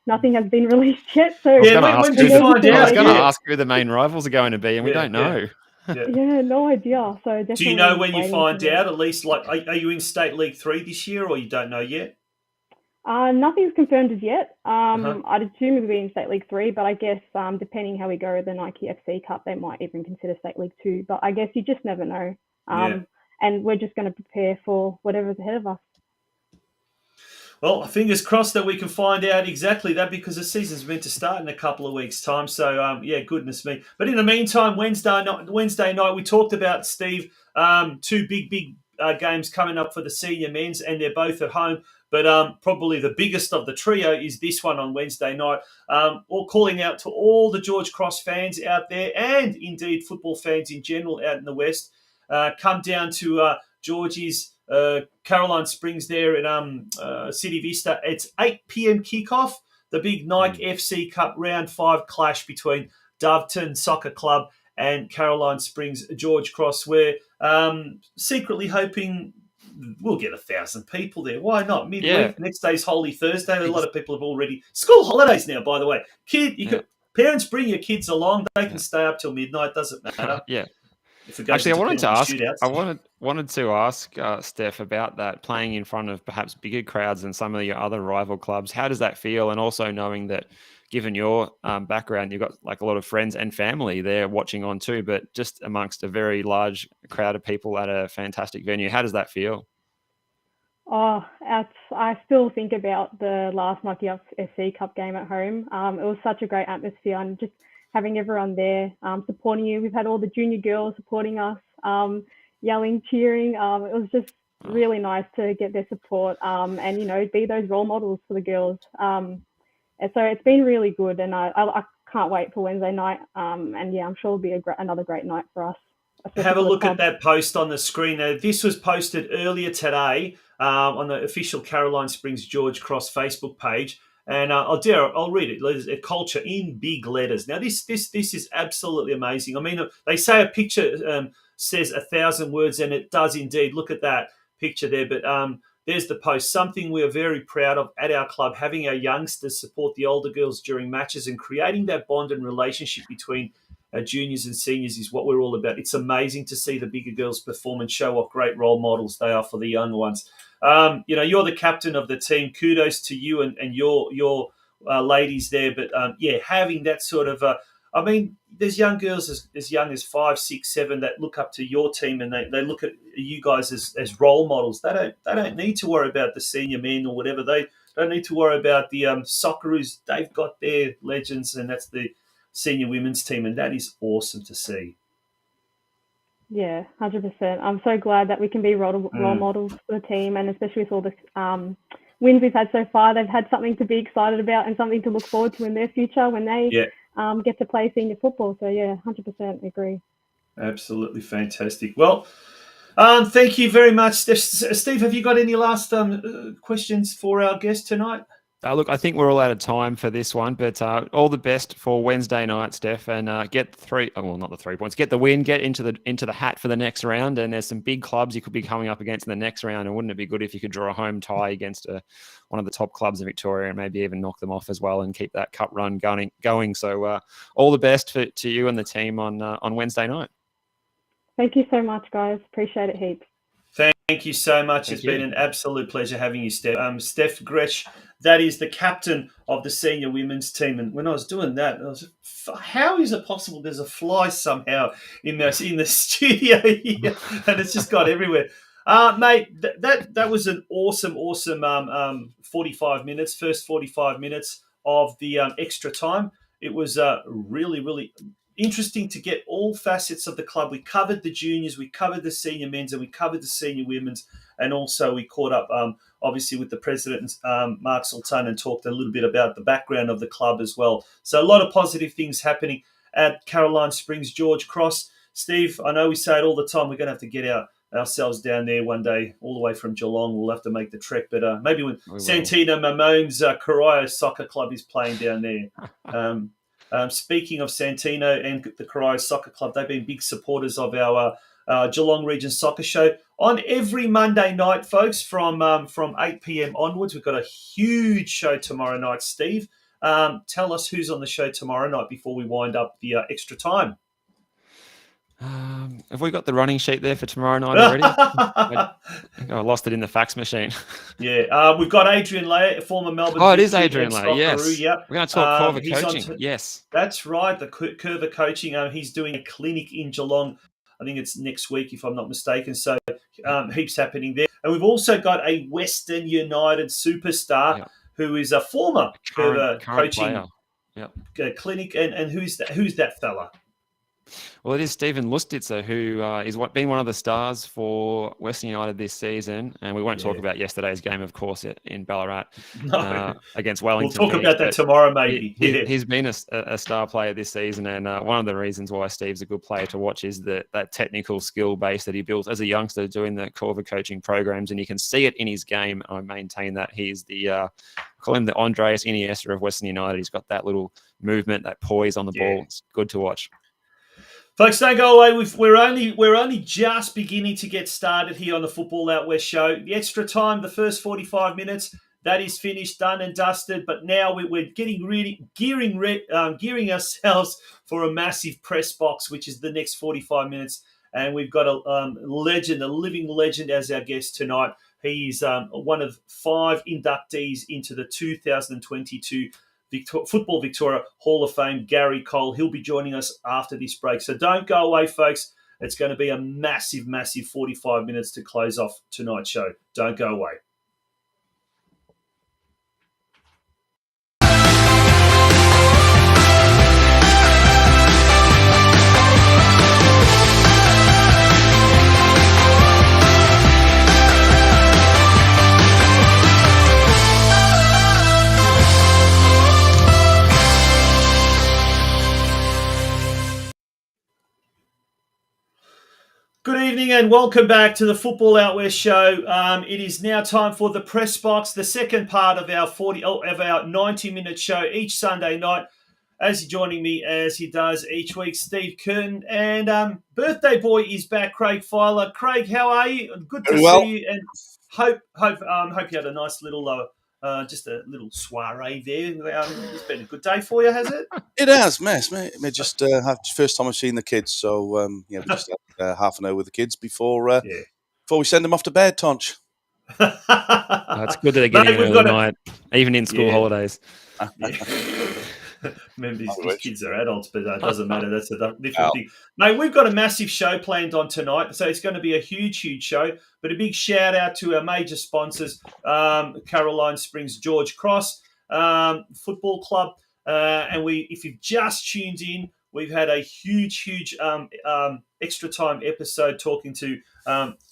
Nothing has been released yet. So when did you find out? I was going to ask who the main rivals are going to be, and we don't know. Yeah, no idea. So definitely. Do you know when you find out? At least, like, are you in State League 3 this year, or you don't know yet? Nothing's confirmed as yet. I'd assume we'll be in State League 3, but I guess depending how we go the Nike FC Cup, they might even consider State League 2. But I guess you just never know. And we're just going to prepare for whatever's ahead of us. Well, fingers crossed that we can find out exactly that, because the season's meant to start in a couple of weeks' time. So, goodness me. But in the meantime, Wednesday night, we talked about, Steve, two big games coming up for the senior men's, and they're both at home. But probably the biggest of the trio is this one on Wednesday night. All calling out to all the George Cross fans out there, and indeed football fans in general out in the West. Come down to Georgie's Caroline Springs there at City Vista. It's 8 p.m. kickoff. The big Nike FC Cup Round 5 clash between Doveton Soccer Club and Caroline Springs George Cross. We're secretly hoping we'll get 1,000 people there. Why not? Midweek, next day's Holy Thursday. A lot of people have already... School holidays now, by the way. Parents, bring your kids along. They can stay up till midnight. Doesn't matter. Actually, I wanted to ask Steph about that, playing in front of perhaps bigger crowds than some of your other rival clubs. How does that feel? And also knowing that, given your background, you've got like a lot of friends and family there watching on too, but just amongst a very large crowd of people at a fantastic venue. How does that feel? Oh, I still think about the last Nike FC Cup game at home. It was such a great atmosphere, and just having everyone there supporting you. We've had all the junior girls supporting us, yelling, cheering. It was just really nice to get their support and, be those role models for the girls. And so it's been really good, and I can't wait for Wednesday night. And I'm sure it'll be another great night for us. Have a look at that post on the screen there. This was posted earlier today on the official Caroline Springs George Cross Facebook page. And I'll read it. There's a culture in big letters. Now, this is absolutely amazing. I mean, they say a picture says 1,000 words, and it does indeed. Look at that picture there. But there's the post. Something we are very proud of at our club, having our youngsters support the older girls during matches and creating that bond and relationship between our juniors and seniors is what we're all about. It's amazing to see the bigger girls perform and show what great role models they are for the younger ones. You're the captain of the team. Kudos to you and your ladies there. But having that sort of, there's young girls as young as 5, 6, 7 that look up to your team, and they look at you guys as role models. They don't need to worry about the senior men or whatever. They don't need to worry about the Socceroos. They've got their legends, and that's the senior women's team, and that is awesome to see. Yeah, 100%. I'm so glad that we can be role models for the team, and especially with all the wins we've had so far. They've had something to be excited about and something to look forward to in their future when they get to play senior football. So, 100% agree. Absolutely fantastic. Well, thank you very much, Steve. Have you got any last questions for our guest tonight? Look, I think we're all out of time for this one, but all the best for Wednesday night, Steph, and get not the 3 points, get the win, get into the hat for the next round. And there's some big clubs you could be coming up against in the next round. And wouldn't it be good if you could draw a home tie against one of the top clubs in Victoria and maybe even knock them off as well and keep that cup run going? So all the best to you and the team on Wednesday night. Thank you so much, guys. Appreciate it heaps. Thank you so much. It's been an absolute pleasure having you, Steph. Steph GRECH, that is the captain of the senior women's team. And when I was doing that, I was, how is it possible there's a fly somehow in the studio here? And it's just got everywhere. Mate, that was an awesome 45 minutes, first 45 minutes of the extra time. It was really, really interesting to get all facets of the club. We covered the juniors, we covered the senior men's, and we covered the senior women's. And also we caught up, obviously, with the president, Mark Sultana, and talked a little bit about the background of the club as well. So a lot of positive things happening at Caroline Springs George Cross. Steve, I know we say it all the time, we're going to have to get ourselves down there one day, all the way from Geelong. We'll have to make the trek. But maybe when Santino Mamone's Corio Soccer Club is playing down there. Speaking of Santino and the Corio Soccer Club, they've been big supporters of our Geelong Region Soccer Show. On every Monday night, folks, from 8 p.m. onwards, we've got a huge show tomorrow night. Steve, tell us who's on the show tomorrow night before we wind up the extra time. Have we got the running sheet there for tomorrow night already? I lost it in the fax machine. Yeah, we've got Adrian Lay, former Melbourne. Oh, it is Adrian Lay, yes. Yep. We're going to talk Curva coaching, yes. That's right, the Curva coaching. He's doing a clinic in Geelong. I think it's next week, if I'm not mistaken. So heaps happening there. And we've also got a Western United superstar who is a former Curva coaching clinic. And who's that fella? Well, it is Stephen Lustitzer, who is been one of the stars for Western United this season. And we won't talk about yesterday's game, of course, in Ballarat against Wellington. We'll talk about that tomorrow, maybe. He's been a star player this season. And one of the reasons why Steve's a good player to watch is that technical skill base that he built as a youngster doing the Curva coaching programs. And you can see it in his game. I maintain that he's call him the Andreas Iniesta of Western United. He's got that little movement, that poise on the ball. It's good to watch. Folks, don't go away. We're only just beginning to get started here on the Football Out West show. The extra time, the first 45 minutes, that is finished, done and dusted. But now we're getting really gearing ourselves for a massive press box, which is the next 45 minutes. And we've got a living legend as our guest tonight. He's one of 5 inductees into the 2022 Football Victoria Hall of Fame, Gary Cole. He'll be joining us after this break. So don't go away, folks. It's going to be a massive, massive 45 minutes to close off tonight's show. Don't go away. Good evening and welcome back to the Football Out West show. It is now time for the press box, the second part of our 90-minute show each Sunday night. As he's joining me as he does each week, Steve Curtin, and birthday boy is back, Craig Filer. Craig, how are you? Good to see you, and hope you had a nice little just a little soiree there. It's been a good day for you, has it? It has, mate. Just first time I've seen the kids, so we just had half an hour with the kids before we send them off to bed, Tonch. It's good that they're getting early night, even in school holidays. Remember, these kids are adults, but it doesn't matter. That's a different thing. Mate, we've got a massive show planned on tonight, so it's going to be a huge, huge show. But a big shout out to our major sponsors, Caroline Springs George Cross Football Club. And if you've just tuned in, we've had a huge, huge extra time episode talking to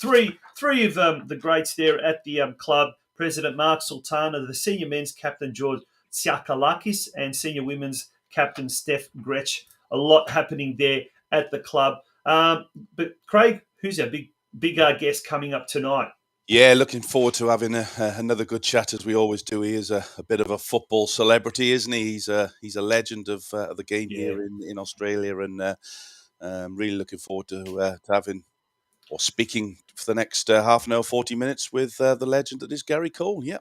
three of the greats there at the club. President Mark Sultana, the senior men's captain George TSIAKALAKIS, and senior women's captain Steph GRECH. A lot happening there at the club. But Craig, who's our big guest coming up tonight? Yeah, looking forward to having another good chat as we always do. He is a bit of a football celebrity, isn't he? He's a legend of the game here in Australia, and really looking forward to having or speaking for the next half an hour, 40 minutes with the legend that is Gary Cole. Yeah.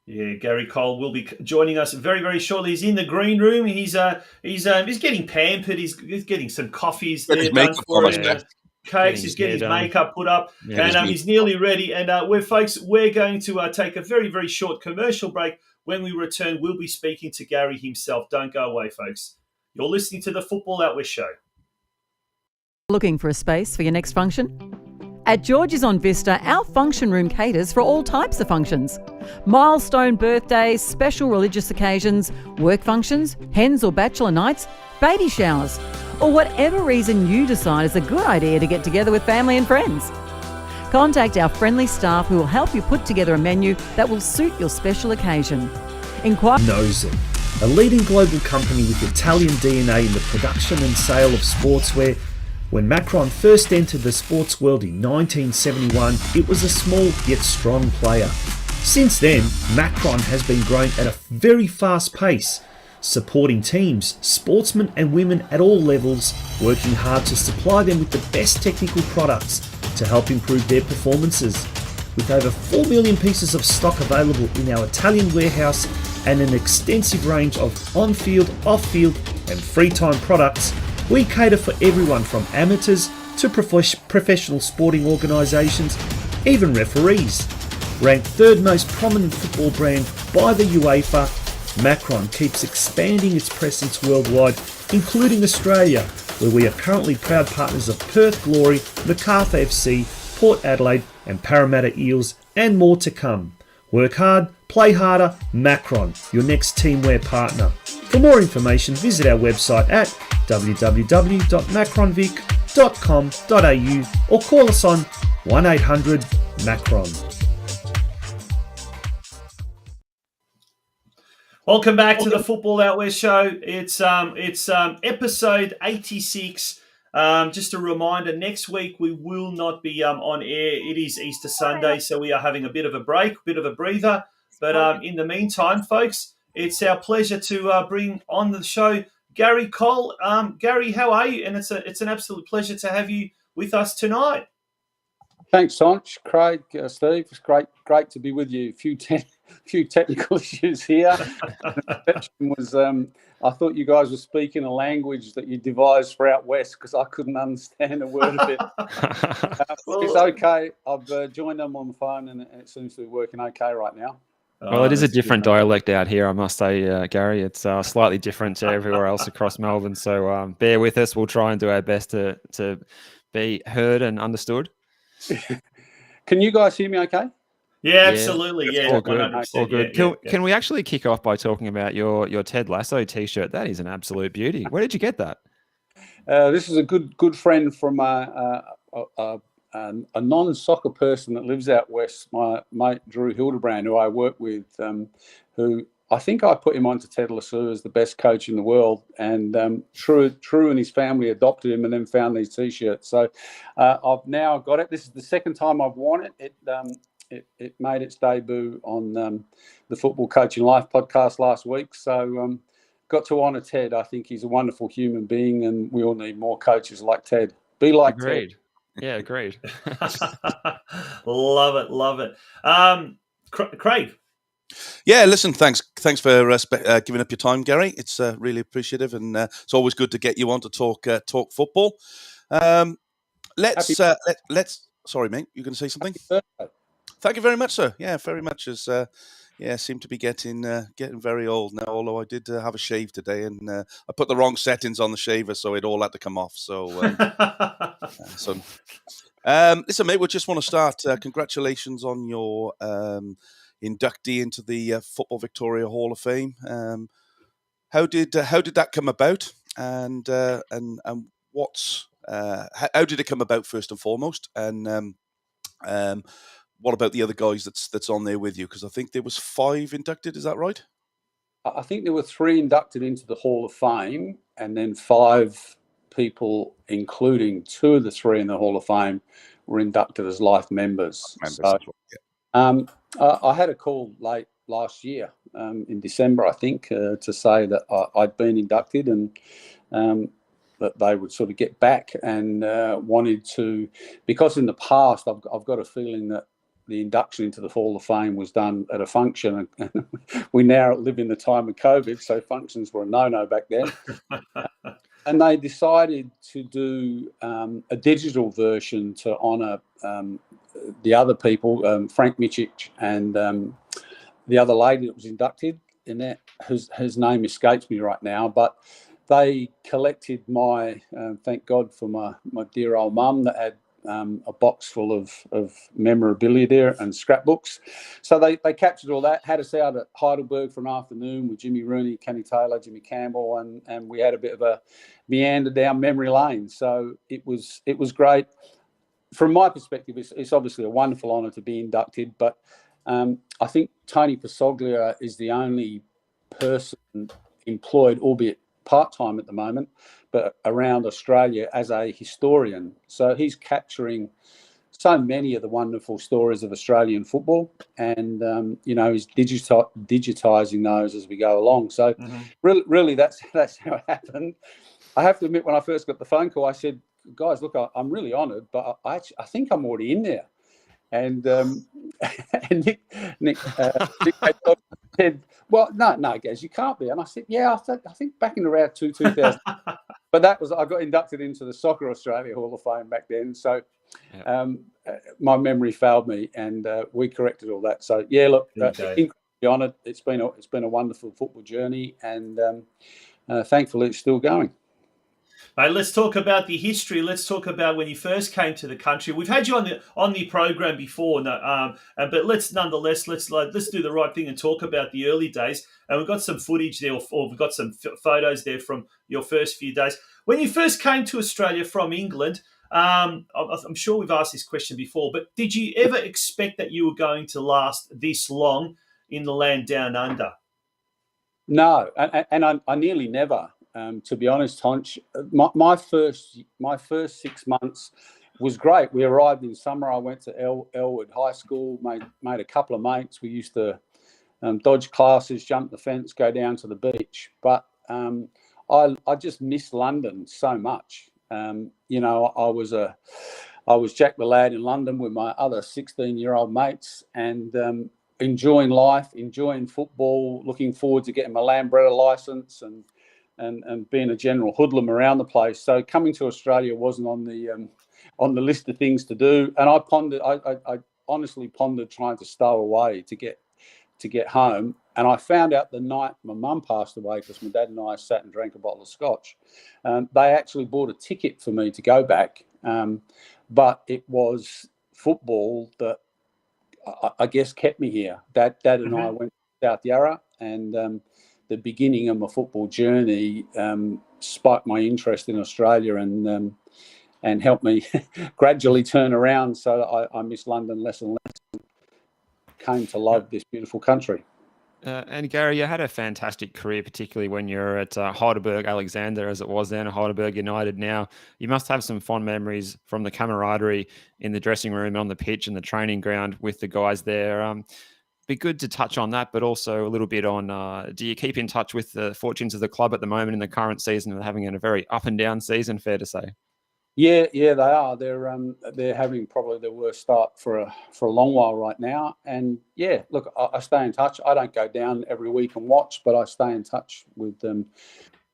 Yeah, Gary Cole will be joining us very, very shortly. He's in the green room. He's getting pampered. He's getting some coffees there done for him. Cakes. He's getting his makeup put up, and he's nearly ready. And we're going to take a very, very short commercial break. When we return, we'll be speaking to Gary himself. Don't go away, folks. You're listening to the Football Out West show. Looking for a space for your next function? At George's on Vista, our function room caters for all types of functions. Milestone birthdays, special religious occasions, work functions, hens or bachelor nights, baby showers. or whatever reason you decide is a good idea to get together with family and friends. Contact our friendly staff who will help you put together a menu that will suit your special occasion. Knows it. A leading global company with Italian DNA in the production and sale of sportswear. When Macron first entered the sports world in 1971, it was a small yet strong player. Since then, Macron has been growing at a very fast pace, supporting teams, sportsmen and women at all levels, working hard to supply them with the best technical products to help improve their performances. With over 4 million pieces of stock available in our Italian warehouse and an extensive range of on-field, off-field and free-time products, we cater for everyone from amateurs to professional sporting organisations, even referees. Ranked third most prominent football brand by the UEFA, Macron keeps expanding its presence worldwide, including Australia, where we are currently proud partners of Perth Glory, Macarthur FC, Port Adelaide and Parramatta Eels, and more to come. Work hard, play harder, Macron, your next teamwear partner. For more information, visit our website at www.macronvic.com.au or call us on 1800 Macron. Welcome back to the Football Out West Show. It's episode 86. Just a reminder, next week we will not be on air. It is Easter Sunday, so we are having a bit of a break, bit of a breather. But in the meantime, folks, it's our pleasure to bring on the show Gary Cole. Gary, how are you? And it's an absolute pleasure to have you with us tonight. Thanks, Sonch, Craig, Steve. It's great to be with you. A few technical issues here. The reception was, I thought you guys were speaking a language that you devised for out west because I couldn't understand a word of it. It's okay. I've joined them on the phone and it seems to be working okay right now. Well, it is a different dialect out here, I must say, Gary. It's slightly different to everywhere else across Melbourne. So bear with us. We'll try and do our best to be heard and understood. Can you guys hear me okay? Yeah, absolutely. Yeah, all good. 100%. All good. Can we actually kick off by talking about your Ted Lasso T-shirt? That is an absolute beauty. Where did you get that? This is a good friend from a non-soccer person that lives out west, my mate Drew Hildebrand, who I work with, who I think I put him onto Ted Lasso as the best coach in the world. And True and his family adopted him and then found these T-shirts. So I've now got it. This is the second time I've worn it. It made its debut on the Football Coaching Life podcast last week. So got to honour Ted. I think he's a wonderful human being and we all need more coaches like Ted. Be like Agreed. Ted. Yeah, agreed. Love it. Craig. Yeah, listen, thanks for giving up your time, Gary. It's really appreciative, and it's always good to get you on to talk football. Let's. Sorry, mate, you're going to say something? Thank you very much, sir. Yeah, very much. As seem to be getting very old now. Although I did have a shave today, and I put the wrong settings on the shaver, so it all had to come off. So, listen, mate, we just want to start. Congratulations on your inductee into the Football Victoria Hall of Fame. How did that come about, and what's how did it come about first and foremost, and what about the other guys that's on there with you? Because I think there was 5 inducted. Is that right? I think there were 3 inducted into the Hall of Fame, and then 5 people, including 2 of the 3 in the Hall of Fame, were inducted as life members. I had a call late last year in December, I think, to say that I'd been inducted and that they would sort of get back and wanted to, because in the past I've got a feeling that the induction into the Hall of Fame was done at a function, and we now live in the time of COVID, so functions were a no-no back then. And they decided to do a digital version to honour the other people, Frank Michich and the other lady that was inducted in that, whose name escapes me right now. But they collected my, thank God for my dear old mum that had a box full of memorabilia there and scrapbooks. So they captured all that, had us out at Heidelberg for an afternoon with Jimmy Rooney, Kenny Taylor, Jimmy Campbell, and we had a bit of a meander down memory lane. So it was great. From my perspective, it's obviously a wonderful honour to be inducted, but I think Tony Pasoglia is the only person employed, albeit part-time at the moment, but around Australia as a historian. So he's capturing so many of the wonderful stories of Australian football, and he's digitising those as we go along. So really that's how it happened. I have to admit, when I first got the phone call, I said, guys, look, I'm really honoured, but I think I'm already in there. And and Nick said, well, no, Gaz, you can't be. And I said, yeah, I think back in around 2000. But I got inducted into the Soccer Australia Hall of Fame back then. So my memory failed me, and we corrected all that. So yeah, look, incredibly honoured. It's been a wonderful football journey, and thankfully it's still going. Mate, let's talk about the history. Let's talk about when you first came to the country. We've had you on the program before, but let's do the right thing and talk about the early days. And we've got some footage there, or we've got some photos there from your first few days. When you first came to Australia from England, I'm sure we've asked this question before, but did you ever expect that you were going to last this long in the land down under? No, and I nearly never. To be honest, Honch, my first 6 months was great. We arrived in summer. I went to Elwood High School, made a couple of mates. We used to dodge classes, jump the fence, go down to the beach. But I just missed London so much. I was Jack the Lad in London with my other 16-year-old mates, and enjoying life, enjoying football, looking forward to getting my Lambretta licence and being a general hoodlum around the place. So coming to Australia wasn't on the list of things to do. And I honestly pondered trying to stow away to get home. And I found out the night my mum passed away, because my dad and I sat and drank a bottle of scotch. They actually bought a ticket for me to go back. But it was football that I guess kept me here. Dad and I went to South Yarra, and the beginning of my football journey spiked my interest in Australia and helped me gradually turn around. So I miss London less and less. Came to love this beautiful country. And Gary, you had a fantastic career, particularly when you're at Heidelberg Alexander, as it was then, Heidelberg United now. You must have some fond memories from the camaraderie in the dressing room, on the pitch, and the training ground with the guys there. Be good to touch on that, but also a little bit on, do you keep in touch with the fortunes of the club at the moment in the current season, and having a very up and down season, fair to say? Yeah, they are. They're having probably their worst start for a long while right now. And yeah, look, I stay in touch. I don't go down every week and watch, but I stay in touch with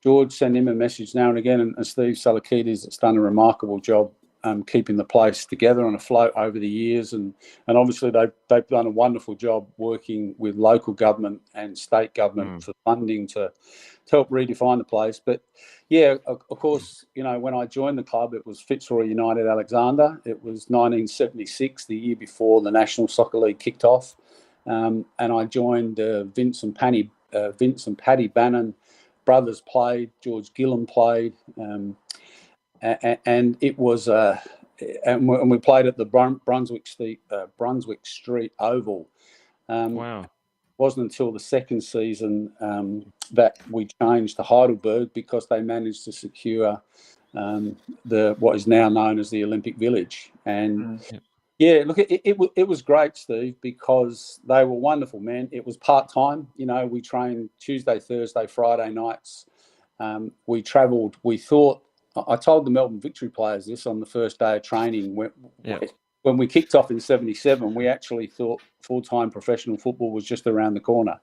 George, send him a message now and again, and Steve Salakidis has done a remarkable job keeping the place together and afloat over the years, and obviously they've done a wonderful job working with local government and state government for funding to help redefine the place. But yeah, of course, when I joined the club, it was Fitzroy United Alexander. It was 1976, the year before the National Soccer League kicked off, and I joined Vince and Paddy Bannon brothers played, George Gillam played. And it was, and we played at the Brunswick Street Oval. Wow! It wasn't until the second season that we changed to Heidelberg, because they managed to secure what is now known as the Olympic Village. And yeah, look, it was great, Steve, because they were wonderful men. It was part-time. We trained Tuesday, Thursday, Friday nights. We travelled. I told the Melbourne Victory players this on the first day of training. When we kicked off in 77, we actually thought full-time professional football was just around the corner.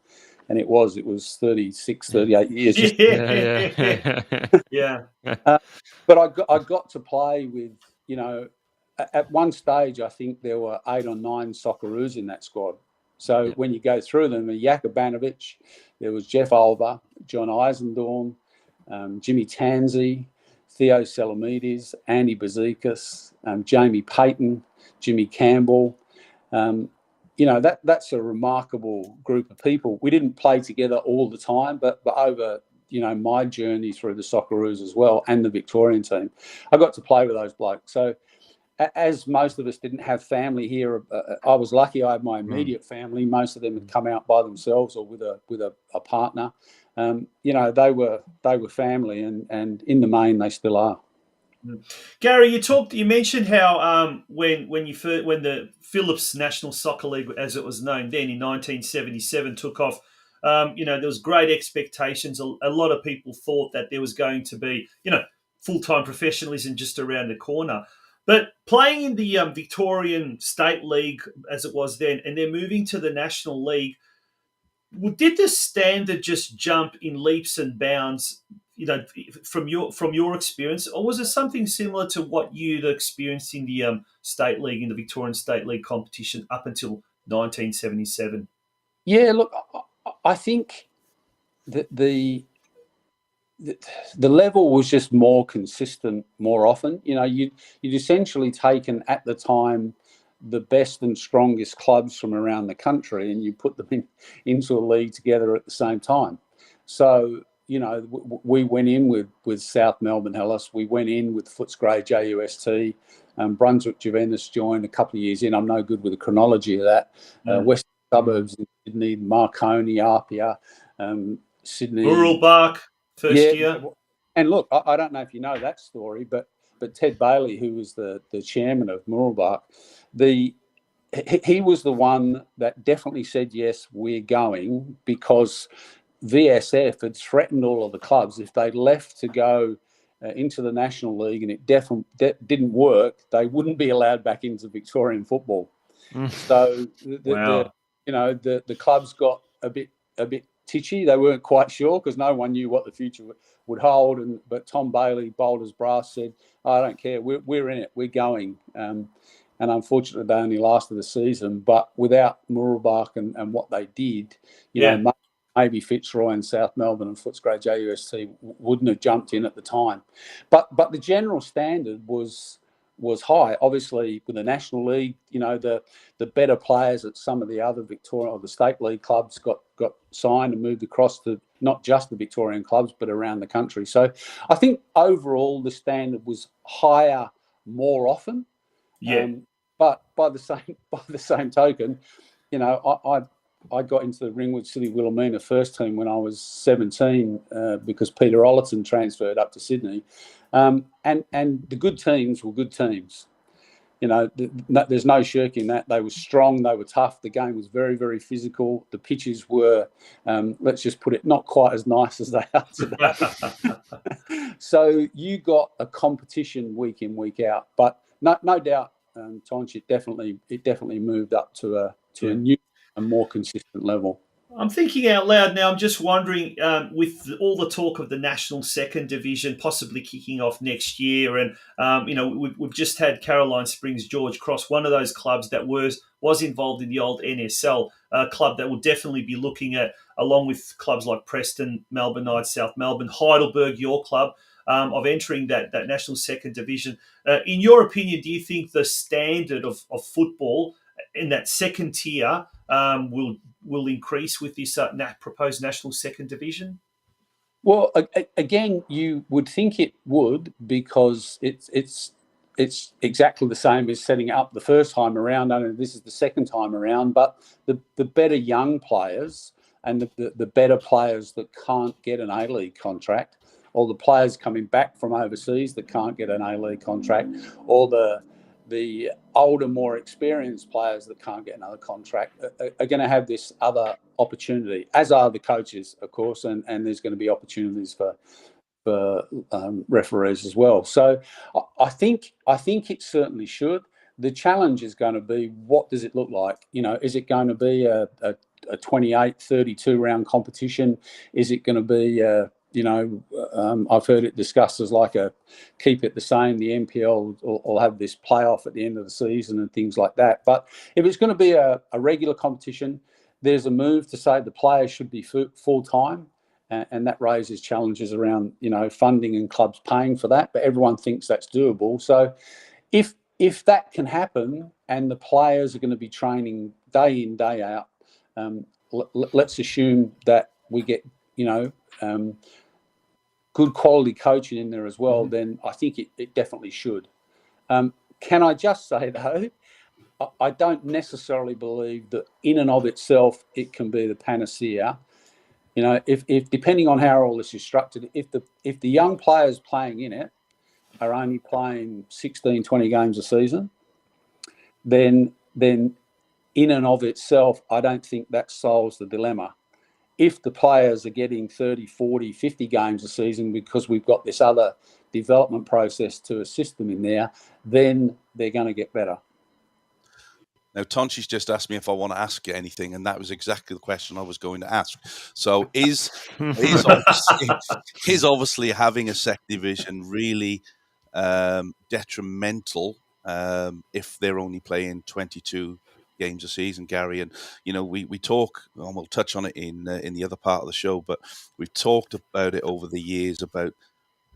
And it was 36, 38 years. Yeah. But I got to play with, at one stage, I think there were 8 or 9 Socceroos in that squad. So when you go through them, Jakubanovic, there was Jeff Olver, John Eisendorn, Jimmy Tansey, Theo Salamides, Andy Bazikis, Jamie Payton, Jimmy Campbell. That's a remarkable group of people. We didn't play together all the time, but over my journey through the Socceroos as well and the Victorian team, I got to play with those blokes. So as most of us didn't have family here, I was lucky. I had my immediate family. Most of them had come out by themselves or with a partner. They were family, and in the main they still are. Gary, you mentioned how when the Phillips National Soccer League, as it was known then in 1977, took off, there was great expectations. A lot of people thought that there was going to be, full-time professionalism just around the corner. But playing in the Victorian State League, as it was then, and then moving to the National League, did the standard just jump in leaps and bounds, from your experience, or was it something similar to what you'd experienced in the State League, in the Victorian State League competition up until 1977? Yeah, look, I think that the level was just more consistent more often. You'd essentially taken at the time the best and strongest clubs from around the country, and you put them into a league together at the same time. So, we went in with South Melbourne Hellas. We went in with Footscray JUST. Brunswick Juventus joined a couple of years in. I'm no good with the chronology of that. Western Suburbs in Sydney, Marconi, Apia, Sydney. Uralbach, first year. And look, I don't know if you know that story, but Ted Bailey, who was the chairman of Muralbach, he was the one that definitely said, yes, we're going, because VSF had threatened all of the clubs if they left to go into the National League and it didn't work, they wouldn't be allowed back into Victorian football. So the clubs got a bit titchy. They weren't quite sure because no one knew what the future would hold. But Tom Bailey, bold as brass, said, "I don't care. We're in it. We're going." And unfortunately, they only lasted a season. But without Muralbach and what they did, maybe Fitzroy and South Melbourne and Footscray JUST wouldn't have jumped in at the time. But the general standard was high. Obviously, with the National League, the better players at some of the other Victorian or the State League clubs got signed and moved across to not just the Victorian clubs, but around the country. So I think overall the standard was higher more often. Yeah. But by the same token, I got into the Ringwood City Wilhelmina first team when I was 17 because Peter Ollerton transferred up to Sydney. And the good teams were good teams. There's no shirking that. They were strong, they were tough. The game was very, very physical. The pitches were, let's just put it, not quite as nice as they are today. So you got a competition week in, week out. But no doubt, Tonch, it definitely moved up to a new and more consistent level. I'm thinking out loud now. I'm just wondering, with all the talk of the National Second Division possibly kicking off next year, and we've just had Caroline Springs George Cross, one of those clubs that was involved in the old NSL, a club that will definitely be looking at, along with clubs like Preston, Melbourne Knights, South Melbourne, Heidelberg, your club, of entering that National Second Division. In your opinion, do you think the standard of football in that second tier will increase with this proposed National Second Division? Well, again, you would think it would, because it's exactly the same as setting it up the first time around. I know this is the second time around, but the better young players and the better players that can't get an A-League contract, or the players coming back from overseas that can't get an A-League contract, or the older, more experienced players that can't get another contract are going to have this other opportunity, as are the coaches, of course, and there's going to be opportunities for referees as well. So I think it certainly should. The challenge is going to be, what does it look like? Is it going to be a 28, 32 round competition? Is it going to be I've heard it discussed as like a keep it the same. The NPL will have this playoff at the end of the season and things like that. But if it's going to be a regular competition, there's a move to say the players should be full time, and that raises challenges around, funding and clubs paying for that. But everyone thinks that's doable. So if that can happen and the players are going to be training day in, day out, let's assume that we get, good quality coaching in there as well, then I think it definitely should. Can I just say, though, I don't necessarily believe that in and of itself it can be the panacea. If depending on how all this is structured, if the young players playing in it are only playing 16, 20 games a season, then in and of itself, I don't think that solves the dilemma. If the players are getting 30, 40, 50 games a season because we've got this other development process to assist them in there, then they're going to get better. Now, Tonchi's just asked me if I want to ask you anything, and that was exactly the question I was going to ask. So is obviously having a second division really detrimental if they're only playing 22 games a season, Gary? And we talk, and we'll touch on it in the other part of the show, but we've talked about it over the years about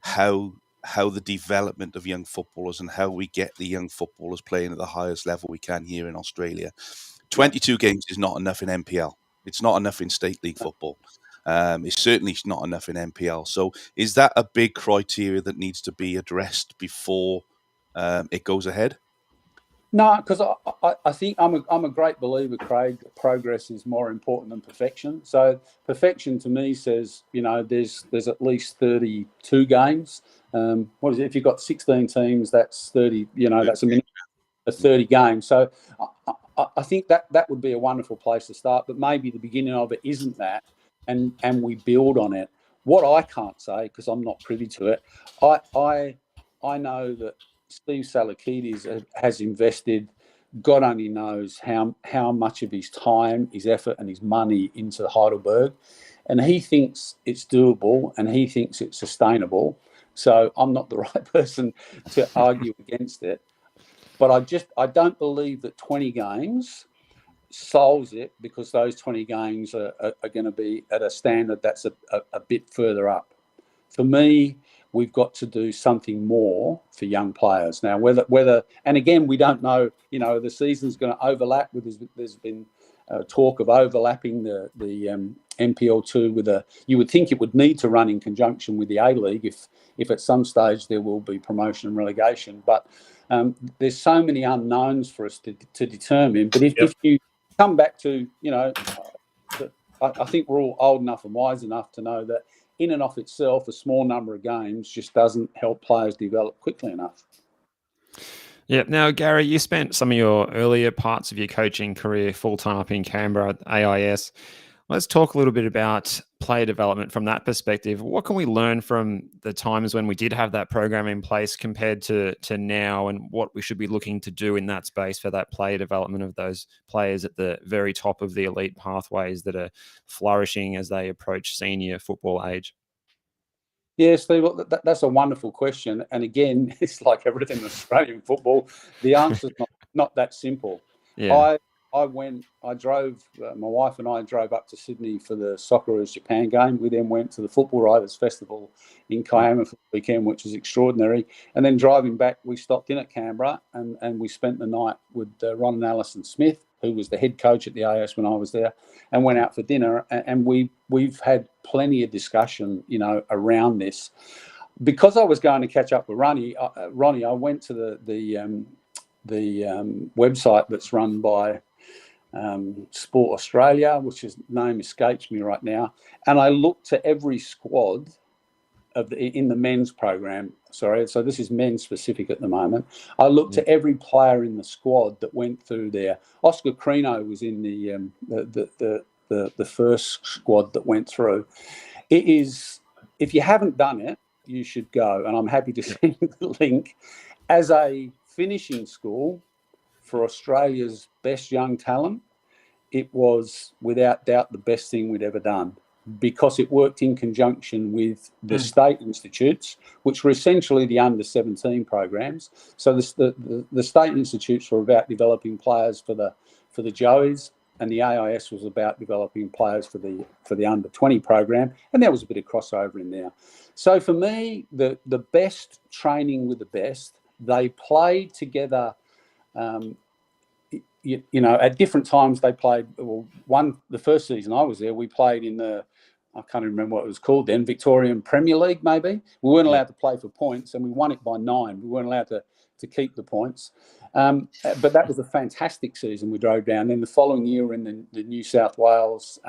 how the development of young footballers and how we get the young footballers playing at the highest level we can here in Australia. 22 games is not enough in NPL. It's not enough in state league football. It's certainly not enough in NPL. So is that a big criteria that needs to be addressed before it goes ahead? No, because I think I'm a great believer, Craig, that progress is more important than perfection. So perfection to me says, there's at least 32 games. What is it? If you've got 16 teams, that's 30. That's a minimum of 30 games. So I think that would be a wonderful place to start. But maybe the beginning of it isn't that, and we build on it. What I can't say, because I'm not privy to it, I know that Steve Salakidis has invested, God only knows how much of his time, his effort and his money into Heidelberg. And he thinks it's doable and he thinks it's sustainable. So I'm not the right person to argue against it. But I don't believe that 20 games solves it, because those 20 games are going to be at a standard that's a bit further up. For me, we've got to do something more for young players. Now, whether and again, we don't know, the season's going to overlap. There's been talk of overlapping the NPL2 with you would think it would need to run in conjunction with the A-League if at some stage there will be promotion and relegation. But there's so many unknowns for us to determine. But if you come back to, I think we're all old enough and wise enough to know that in and of itself, a small number of games just doesn't help players develop quickly enough. Yeah. Now, Gary, you spent some of your earlier parts of your coaching career full-time up in Canberra at AIS. Let's talk a little bit about player development from that perspective. What can we learn from the times when we did have that program in place compared to now, and what we should be looking to do in that space for that player development of those players at the very top of the elite pathways that are flourishing as they approach senior football age? Yeah, Steve, that's a wonderful question. And again, it's like everything in Australian football, the answer's not that simple. Yeah. I drove, my wife and I drove up to Sydney for the Socceroos Japan game. We then went to the Football Writers Festival in Kiama for the weekend, which was extraordinary. And then driving back, we stopped in at Canberra and we spent the night with Ron and Alison Smith, who was the head coach at the AS when I was there, and went out for dinner. And we've had plenty of discussion, around this. Because I was going to catch up with Ronnie, I went to the website that's run by Sport Australia, which his name escapes me right now, and I looked to every squad in the men's program. Sorry, so this is men's specific at the moment. I looked to every player in the squad that went through there. Oscar Crino was in the first squad that went through. It is, if you haven't done it, you should go, and I'm happy to send the link. As a finishing school for Australia's best young talent, it was without doubt the best thing we'd ever done, because it worked in conjunction with the state institutes, which were essentially the under-17 programs. So the state institutes were about developing players for the Joeys, and the AIS was about developing players for the under-20 program, and there was a bit of crossover in there. So for me, the best training with the best, they played together. At different times they played. Well, the first season I was there, we played in I can't remember what it was called then, Victorian Premier League maybe. We weren't allowed to play for points, and we won it by 9. We weren't allowed to keep the points. But that was a fantastic season we drove down. Then the following year we're in the New South Wales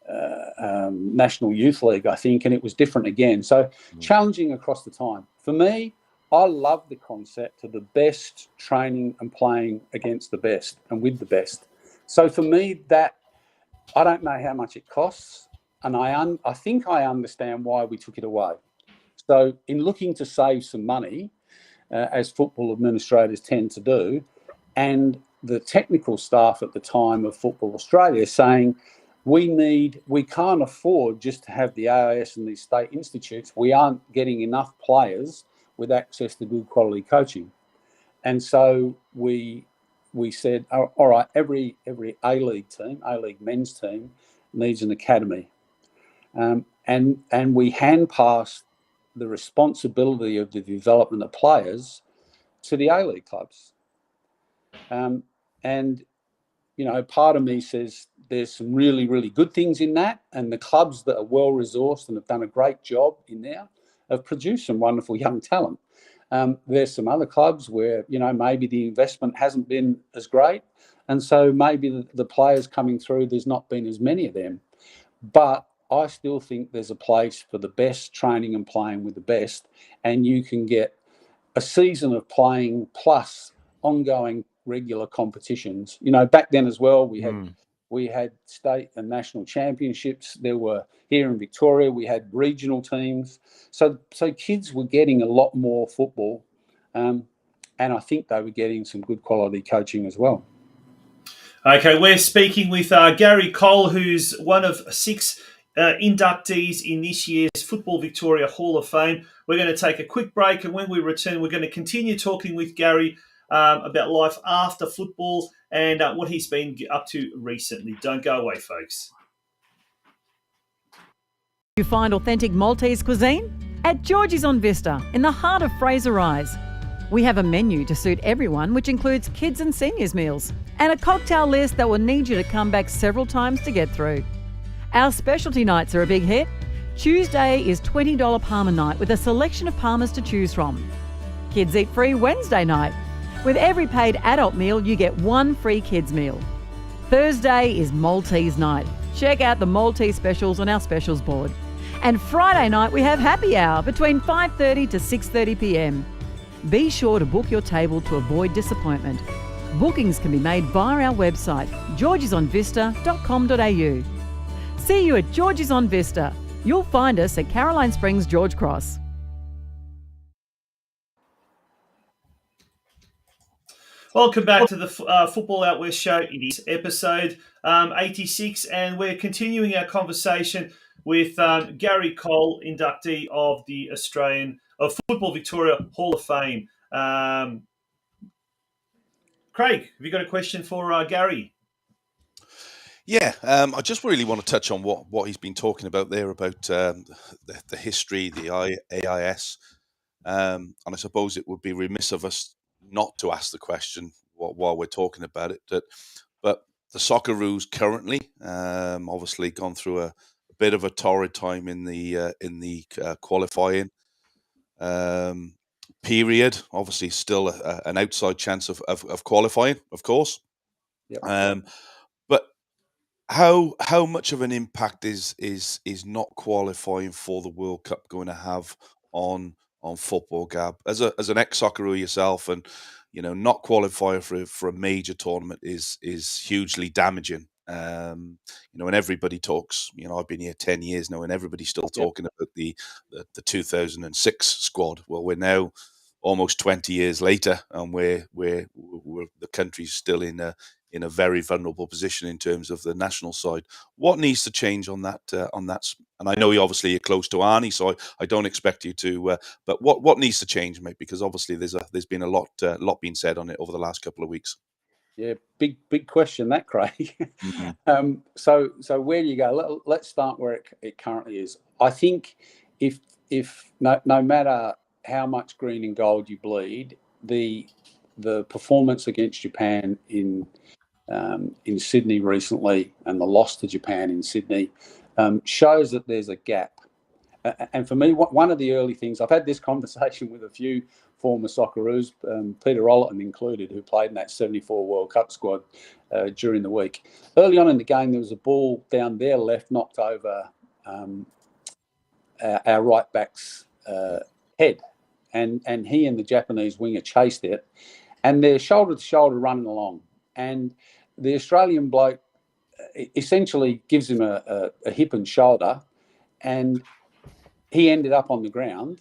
National Youth League, I think, and it was different again. So challenging across the time. For me, I love the concept of the best training and playing against the best and with the best. So for me, that I don't know how much it costs, and I think I understand why we took it away. So in looking to save some money, as football administrators tend to do, and the technical staff at the time of Football Australia saying, we can't afford just to have the AIS and these state institutes. We aren't getting enough players with access to good quality coaching. And so we said, all right, every A-League team, A-League men's team, needs an academy. And we hand-passed the responsibility of the development of players to the A-League clubs. And, part of me says there's some really, really good things in that. And the clubs that are well-resourced and have done a great job in there have produced some wonderful young talent. There's some other clubs where, maybe the investment hasn't been as great. And so maybe the players coming through, there's not been as many of them. But I still think there's a place for the best training and playing with the best. And you can get a season of playing plus ongoing regular competitions. Back then as well, we had state and national championships. There were, here in Victoria, we had regional teams. So kids were getting a lot more football, and I think they were getting some good quality coaching as well. Okay, we're speaking with Gary Cole, who's one of 6 inductees in this year's Football Victoria Hall of Fame. We're going to take a quick break, and when we return, we're going to continue talking with Gary about life after football and what he's been up to recently. Don't go away, folks. You find authentic Maltese cuisine? At Georgie's on Vista, in the heart of Fraser Rise. We have a menu to suit everyone, which includes kids and seniors meals, and a cocktail list that will need you to come back several times to get through. Our specialty nights are a big hit. Tuesday is $20 Palmer night with a selection of Palmers to choose from. Kids eat free Wednesday night. With every paid adult meal, you get 1 free kids meal. Thursday is Maltese night. Check out the Maltese specials on our specials board. And Friday night, we have happy hour between 5:30 to 6:30 p.m. Be sure to book your table to avoid disappointment. Bookings can be made via our website, georgesonvista.com.au. See you at George's on Vista. You'll find us at Caroline Springs, George Cross. Welcome back to the Football Out West show. It is episode 86, and we're continuing our conversation with Gary Cole, inductee of the Football Victoria Hall of Fame. Craig, have you got a question for Gary? Yeah, I just really want to touch on what he's been talking about there about the history, the AIS, and I suppose it would be remiss of us not to ask the question while we're talking about it. But the Socceroos currently, obviously, gone through a bit of a torrid time in the qualifying period. Obviously, still an outside chance of qualifying, of course. Yep. But how much of an impact is not qualifying for the World Cup going to have on football, Gab? As an ex-Socceroo yourself, and not qualifying for a major tournament is hugely damaging. And everybody talks. I've been here 10 years now, and everybody's still talking about the 2006 squad. Well, we're now almost 20 years later, and we're the country's still in a very vulnerable position in terms of the national side. What needs to change on that? And I know you're close to Arnie, so I don't expect you to. But what needs to change, mate? Because obviously there's been a lot being said on it over the last couple of weeks. Yeah, big question that, Craig. Mm-hmm. So where do you go? Let's start where it currently is. I think if no matter how much green and gold you bleed, the performance against Japan in Sydney recently and the loss to Japan in Sydney shows that there's a gap. And for me, one of the early things, I've had this conversation with a few former Socceroos, Peter Rollerton included, who played in that 74 World Cup squad during the week. Early on in the game, there was a ball down their left knocked over our right back's head. And he and the Japanese winger chased it. And they're shoulder to shoulder running along. And the Australian bloke essentially gives him a hip and shoulder. And he ended up on the ground.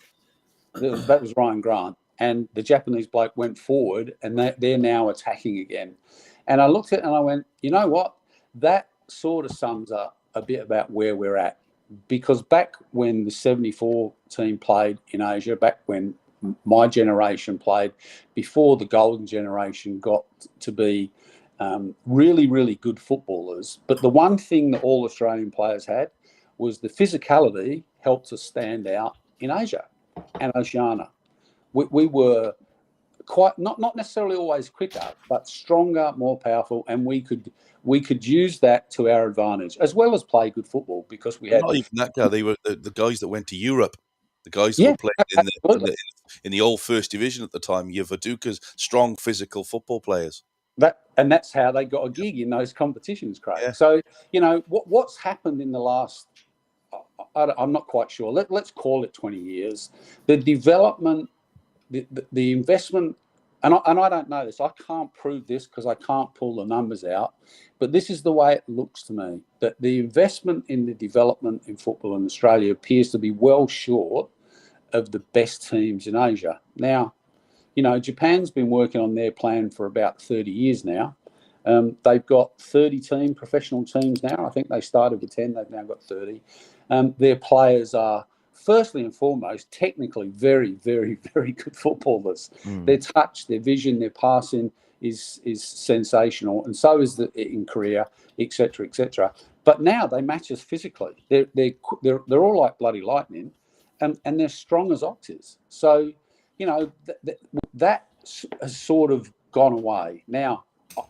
That was Ryan Grant. And the Japanese bloke went forward, and they're now attacking again. And I looked at it and I went, you know what? That sort of sums up a bit about where we're at. Because back when the 74 team played in Asia, back when my generation played, before the golden generation got to be really, really good footballers. But the one thing that all Australian players had was the physicality helped us stand out in Asia and Oceania. We were quite not necessarily always quicker, but stronger, more powerful, and we could use that to our advantage as well as play good football because we had not even that guy. They were the guys that went to Europe, the guys that were playing in the old first division at the time. Yavaduka's strong physical football players. That's how they got a gig in those competitions, Craig. Yeah. So what's happened in the last. I'm not quite sure. Let's call it 20 years. The development, the investment, and I don't know this. I can't prove this because I can't pull the numbers out. But this is the way it looks to me, that the investment in the development in football in Australia appears to be well short of the best teams in Asia. Now, Japan's been working on their plan for about 30 years now. They've got 30 professional teams now. I think they started with 10. They've now got 30. Their players are, firstly and foremost, technically very, very, very good footballers. Their touch, their vision, their passing is sensational, and so is in Korea, etc., etc. But now they match us physically. They're all like bloody lightning, and they're strong as oxes. So that has sort of gone away. Now,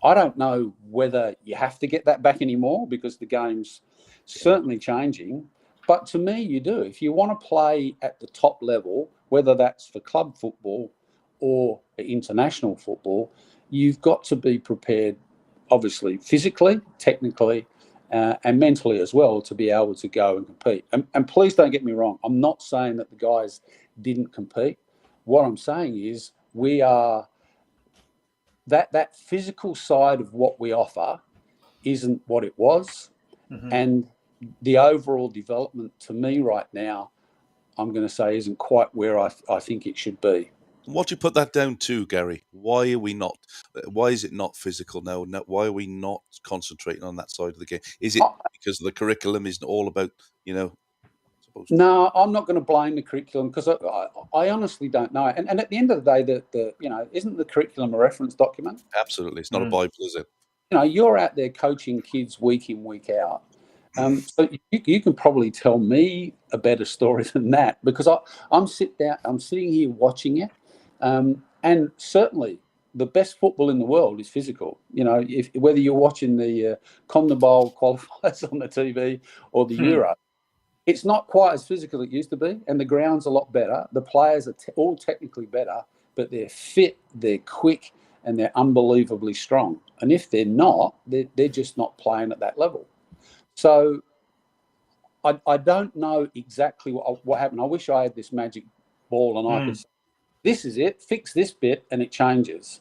I don't know whether you have to get that back anymore because the game's certainly changing. But to me, you do. If you want to play at the top level, whether that's for club football or international football, you've got to be prepared, obviously, physically, technically, and mentally as well, to be able to go and compete. And please don't get me wrong. I'm not saying that the guys didn't compete. What I'm saying is we are... That physical side of what we offer isn't what it was. Mm-hmm. And the overall development to me right now, I'm going to say, isn't quite where I think it should be. What do you put that down to, Gary? Why is it not physical now? Why are we not concentrating on that side of the game? Is it because the curriculum isn't all about, No, I'm not going to blame the curriculum because I honestly don't know. And at the end of the day, isn't the curriculum a reference document? Absolutely. It's not a Bible, is it? You're out there coaching kids week in, week out. So you can probably tell me a better story than that because I'm sitting here watching it. And certainly the best football in the world is physical. Whether you're watching the CONMEBOL qualifiers on the TV or the Euro, it's not quite as physical as it used to be, and the ground's a lot better. The players are all technically better, but they're fit, they're quick, and they're unbelievably strong. And if they're not, they're just not playing at that level. So I don't know exactly what happened. I wish I had this magic ball and I could say, this is it, fix this bit, and it changes.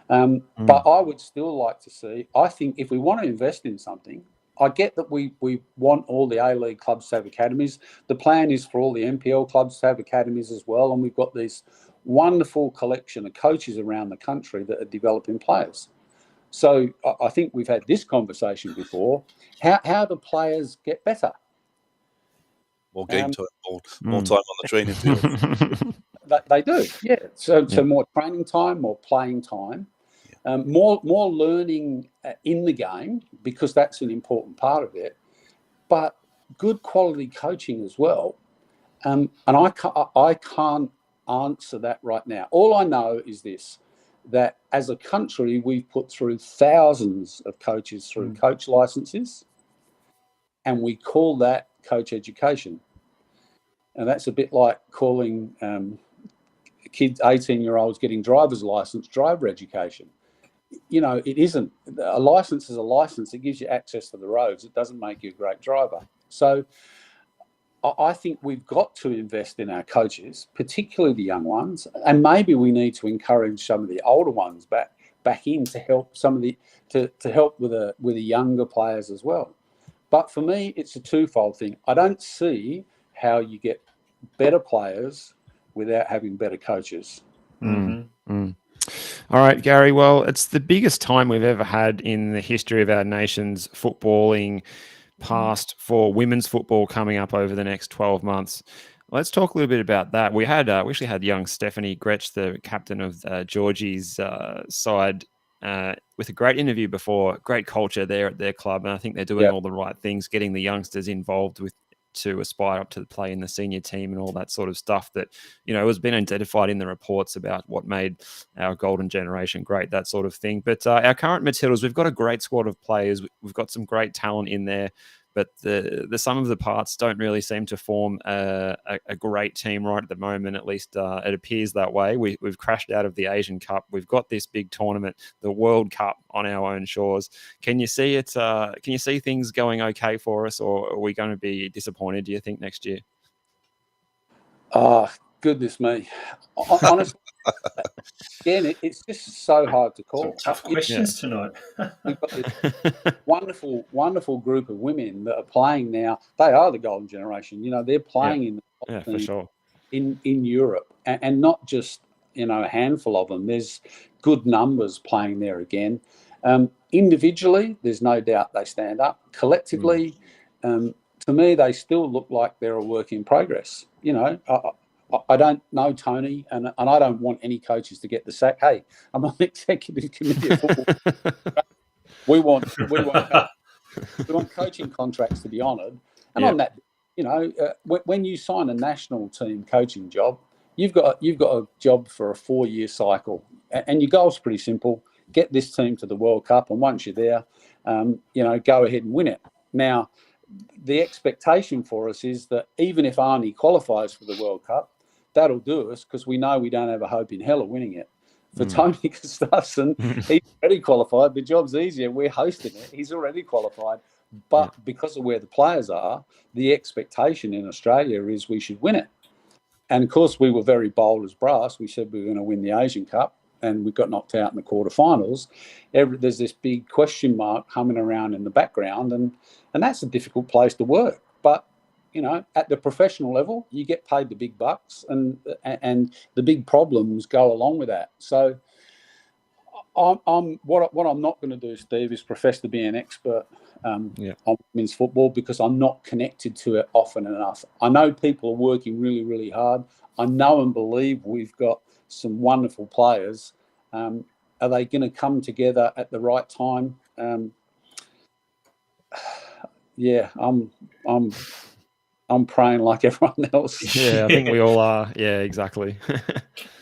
But I would still like to see, I think if we want to invest in something, I get that we want all the A-League clubs to have academies. The plan is for all the NPL clubs to have academies as well. And we've got this wonderful collection of coaches around the country that are developing players. So I think we've had this conversation before. How do players get better? More game time, more time on the training field. They do, yeah. So more training time, more playing time. more learning in the game, because that's an important part of it, but good quality coaching as well. And I can't answer that right now. All I know is this, that as a country, we've put through thousands of coaches through coach licenses, and we call that coach education. And that's a bit like calling kids, 18-year-olds getting driver's license, driver education. You know, it isn't. A license is a license. It gives you access to the roads. It doesn't make you a great driver. So I think we've got to invest in our coaches, particularly the young ones, and maybe we need to encourage some of the older ones back in to help some of the to help with the younger players as well. But for me, it's a twofold thing. I don't see how you get better players without having better coaches. All right, Gary. Well, it's the biggest time we've ever had in the history of our nation's footballing past for women's football coming up over the next 12 months. Let's talk a little bit about that. We actually had young Stephanie GRECH, the captain of Georgie's side, with a great interview before. Great culture there at their club, and I think they're doing all the right things, getting the youngsters involved to aspire up to play in the senior team and all that sort of stuff that, you know, has been identified in the reports about what made our golden generation great, that sort of thing. But our current Matildas, we've got a great squad of players. We've got some great talent in there, but the sum of the parts don't really seem to form a great team right at the moment. At least it appears that way. We've crashed out of the Asian Cup. We've got this big tournament, the World Cup, on our own shores. Can you see it? Can you see things going okay for us, or are we going to be disappointed, do you think, next year? Oh, goodness me. Honestly, again, it's just so hard to call. Some tough questions tonight. We've got this wonderful group of women that are playing now. They are the golden generation. You know, they're playing in the top for sure in Europe, and not just, you know, a handful of them. There's good numbers playing there again. Individually, there's no doubt they stand up. Collectively, to me, they still look like they're a work in progress. You know, I don't know Tony, and I don't want any coaches to get the sack. Hey, I'm on the executive committee of football. we want coaching contracts to be honoured, and on that, you know, when you sign a national team coaching job, you've got a job for a 4-year cycle, and your goal's pretty simple: get this team to the World Cup, and once you're there, you know, go ahead and win it. Now, the expectation for us is that even if Arnie qualifies for the World Cup, that'll do us, because we know we don't have a hope in hell of winning it. For Tony Gustafsson, he's already qualified. The job's easier. We're hosting it. He's already qualified. But because of where the players are, the expectation in Australia is we should win it. And, of course, we were very bold as brass. We said we were going to win the Asian Cup, and we got knocked out in the quarterfinals. There's this big question mark humming around in the background, and that's a difficult place to work. But, you know, at the professional level, you get paid the big bucks, and the big problems go along with that. So what I'm not going to do, Steve, is profess to be an expert on women's football, because I'm not connected to it often enough. I know people are working really, really hard. I know and believe we've got some wonderful players. Are they going to come together at the right time? I'm praying like everyone else. Yeah, I think we all are. Yeah, exactly.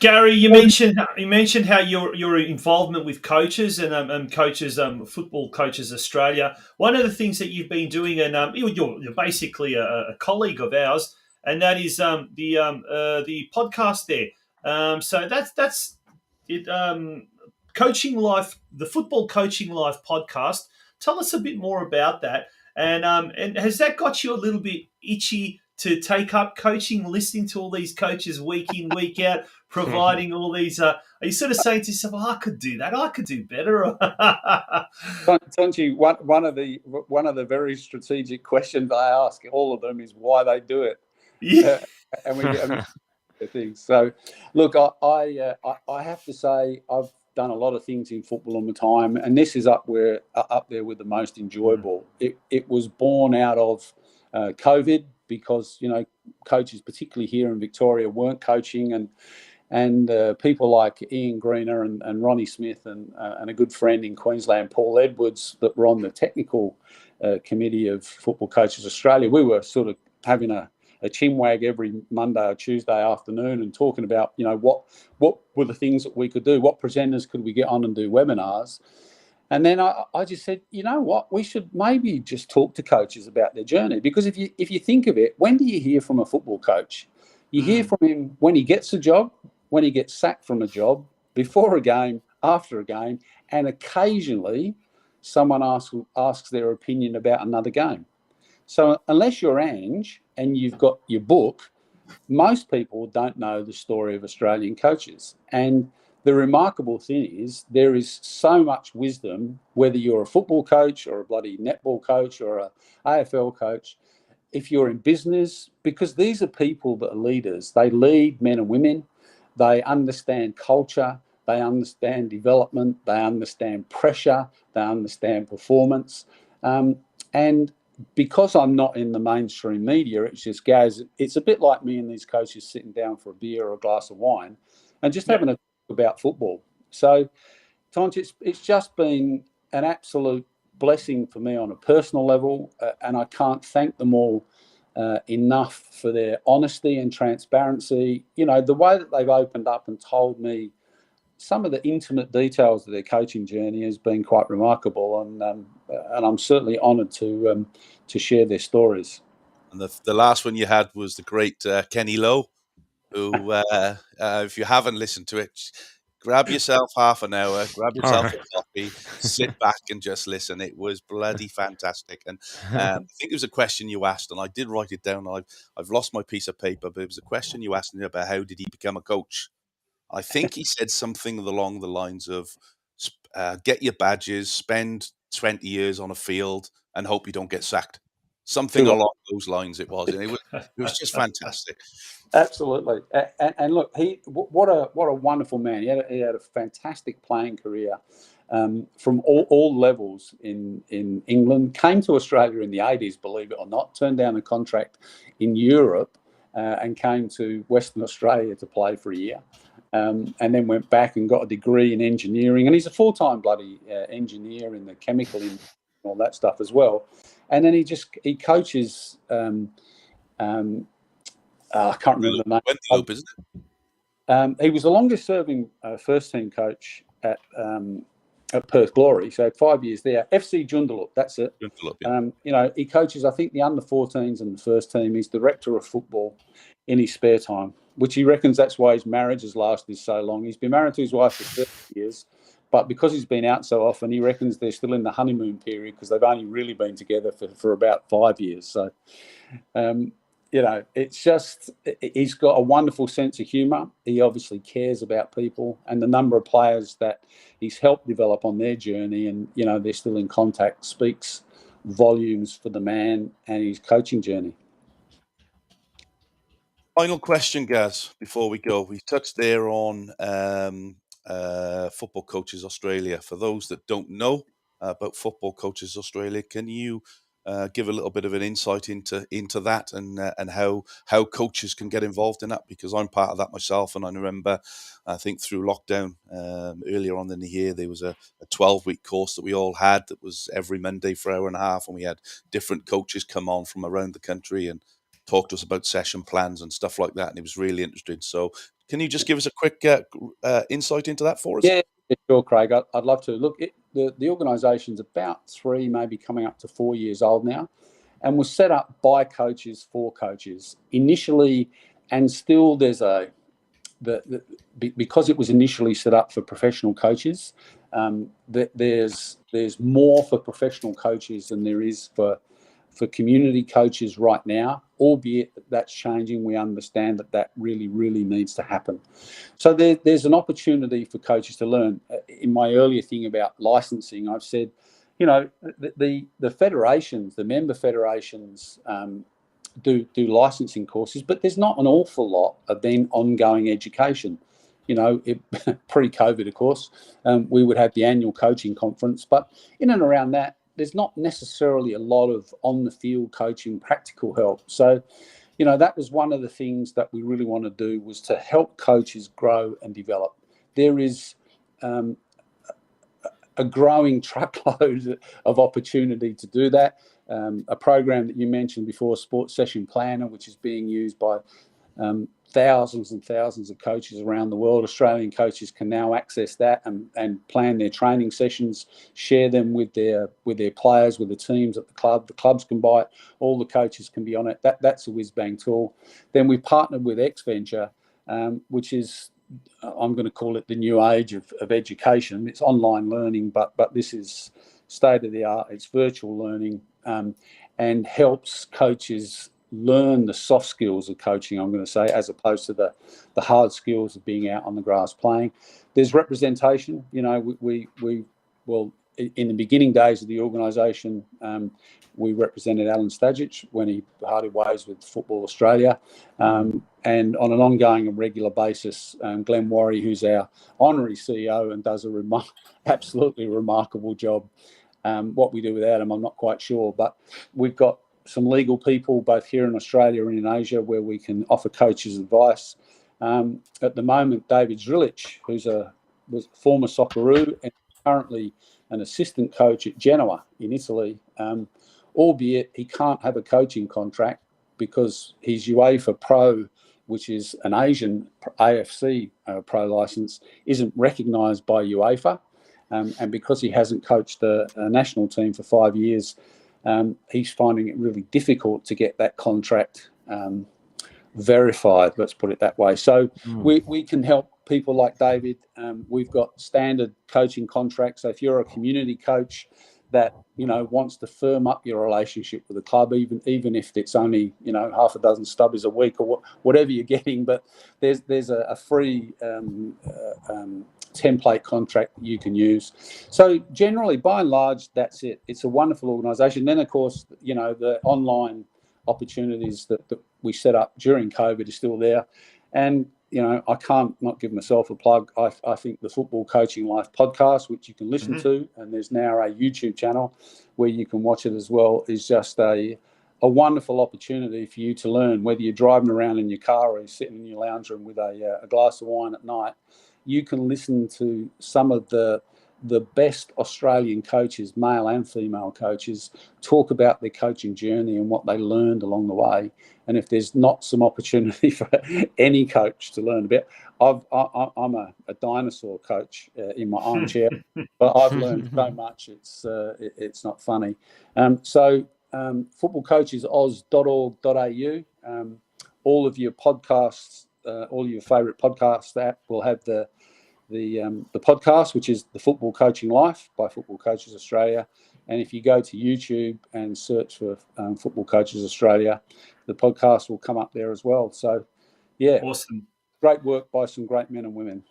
Gary, you mentioned how your involvement with coaches and coaches, Football Coaches Australia. One of the things that you've been doing, and you're basically a colleague of ours, and that is the podcast there. So that's it. Coaching Life, the Football Coaching Life podcast. Tell us a bit more about that. And has that got you a little bit itchy to take up coaching, listening to all these coaches week in, week out, providing all these? Are you sort of saying to yourself, "I could do that. I could do better"? Tonji, one of the very strategic questions I ask all of them is why they do it. Yeah, and we get things. So, look, I have to say I've done a lot of things in football all the time, and this is up there with the most enjoyable. It was born out of COVID, because, you know, coaches, particularly here in Victoria, weren't coaching, And people like Ian Greener and Ronnie Smith and a good friend in Queensland, Paul Edwards, that were on the technical committee of Football Coaches Australia, we were sort of having a chinwag every Monday or Tuesday afternoon and talking about, what were the things that we could do, what presenters could we get on and do webinars. And then I just said, you know what, we should maybe just talk to coaches about their journey. Because if you think of it, when do you hear from a football coach? You hear from him when he gets a job, when he gets sacked from a job, before a game, after a game, and occasionally someone asks their opinion about another game. So unless you're Ange and you've got your book, most people don't know the story of Australian coaches. And the remarkable thing is there is so much wisdom, whether you're a football coach or a bloody netball coach or a AFL coach, if you're in business, because these are people that are leaders. They lead men and women. They understand culture. They understand development. They understand pressure. They understand performance. And because I'm not in the mainstream media, it's just guys, it's a bit like me and these coaches sitting down for a beer or a glass of wine and just having a talk about football. So, Tonch, it's just been an absolute blessing for me on a personal level, and I can't thank them all enough for their honesty and transparency. The way that they've opened up and told me some of the intimate details of their coaching journey has been quite remarkable, and I'm certainly honoured to share their stories. And the last one you had was the great Kenny Lowe, who, if you haven't listened to it, grab yourself half an hour, grab yourself a coffee, sit back and just listen. It was bloody fantastic. And I think it was a question you asked, and I did write it down. I've lost my piece of paper, but it was a question you asked me about how did he become a coach. I think he said something along the lines of, get your badges, spend 20 years on a field, and hope you don't get sacked. Something along those lines it was. And it was just fantastic. Absolutely. And look, what a wonderful man. He had a fantastic playing career from all levels in England. Came to Australia in the 80s, believe it or not, turned down a contract in Europe and came to Western Australia to play for a year. And then went back and got a degree in engineering. And he's a full-time bloody engineer in the chemical industry and all that stuff as well. And then he coaches... I can't remember the name. Wendelope, isn't it? He was the longest-serving first-team coach at Perth Glory, so 5 years there. FC Joondalup, that's it. Joondalup, yeah. He coaches, I think, the under-14s and the first team. He's director of football in his spare time, which he reckons that's why his marriage has lasted so long. He's been married to his wife for 30 years, but because he's been out so often, he reckons they're still in the honeymoon period because they've only really been together for about 5 years. So... it's just, he's got a wonderful sense of humour. He obviously cares about people, and the number of players that he's helped develop on their journey and, they're still in contact speaks volumes for the man and his coaching journey. Final question, Gaz, before we go. We touched there on Football Coaches Australia. For those that don't know about Football Coaches Australia, can you give a little bit of an insight into that and how coaches can get involved in that? Because I'm part of that myself, and I remember, I think through lockdown earlier on in the year, there was a 12-week course that we all had that was every Monday for an hour and a half, and we had different coaches come on from around the country and talk to us about session plans and stuff like that, and it was really interesting. So can you just give us a quick insight into that for us? Yeah, sure, Craig. I'd love to. Look, the organisation's about 3, maybe coming up to 4 years old now, and was set up by coaches for coaches initially, and still there's because it was initially set up for professional coaches, there's more for professional coaches than there is for community coaches right now, albeit that's changing. We understand that really, really needs to happen. So there's an opportunity for coaches to learn. In my earlier thing about licensing, I've said, the federations, the member federations do licensing courses, but there's not an awful lot of then ongoing education. Pre-COVID, of course, we would have the annual coaching conference, but in and around that, there's not necessarily a lot of on-the-field coaching, practical help. So, that was one of the things that we really want to do, was to help coaches grow and develop. There is a growing truckload of opportunity to do that. A program that you mentioned before, Sports Session Planner, which is being used by thousands and thousands of coaches around the world. Australian coaches can now access that and plan their training sessions, share them with their players, with the teams at the club. The clubs can buy it. All the coaches can be on it. That's a whiz-bang tool. Then we partnered with Xventure, which is, I'm going to call it the new age of education. It's online learning, but this is state-of-the-art. It's virtual learning, and helps coaches learn the soft skills of coaching, I'm going to say, as opposed to the hard skills of being out on the grass playing. There's representation. We in the beginning days of the organisation, we represented Alan Stajic when he parted ways with Football Australia. And on an ongoing and regular basis, Glenn Worry, who's our honorary CEO and does a absolutely remarkable job. What we do without him, I'm not quite sure. But we've got some legal people both here in Australia and in Asia where we can offer coaches advice. At the moment, David Zrilic, who's was a former Socceroo and currently an assistant coach at Genoa in Italy, albeit he can't have a coaching contract because his UEFA Pro, which is an Asian AFC pro license, isn't recognised by UEFA. And because he hasn't coached a national team for 5 years, he's finding it really difficult to get that contract verified, let's put it that way. So we can help people like David. We've got standard coaching contracts. So if you're a community coach that wants to firm up your relationship with the club, even if it's only half a dozen stubbies a week or whatever you're getting, but there's a free template contract you can use. So generally, by and large, that's it. It's a wonderful organisation. Then, of course, the online opportunities that we set up during COVID are still there. And, I can't not give myself a plug. I think the Football Coaching Life podcast, which you can listen to, and there's now a YouTube channel where you can watch it as well, is just a wonderful opportunity for you to learn, whether you're driving around in your car or you're sitting in your lounge room with a glass of wine at night. You can listen to some of the best Australian coaches, male and female coaches, talk about their coaching journey and what they learned along the way. And if there's not some opportunity for any coach to learn a bit, I'm a dinosaur coach in my armchair, but I've learned so much. It's not funny. footballcoachesoz.org.au. All of your podcasts, all your favourite podcasts app will have the podcast, which is the Football Coaching Life by Football Coaches Australia. And if you go to YouTube and search for Football Coaches Australia, the podcast will come up there as well. So, yeah, awesome, great work by some great men and women.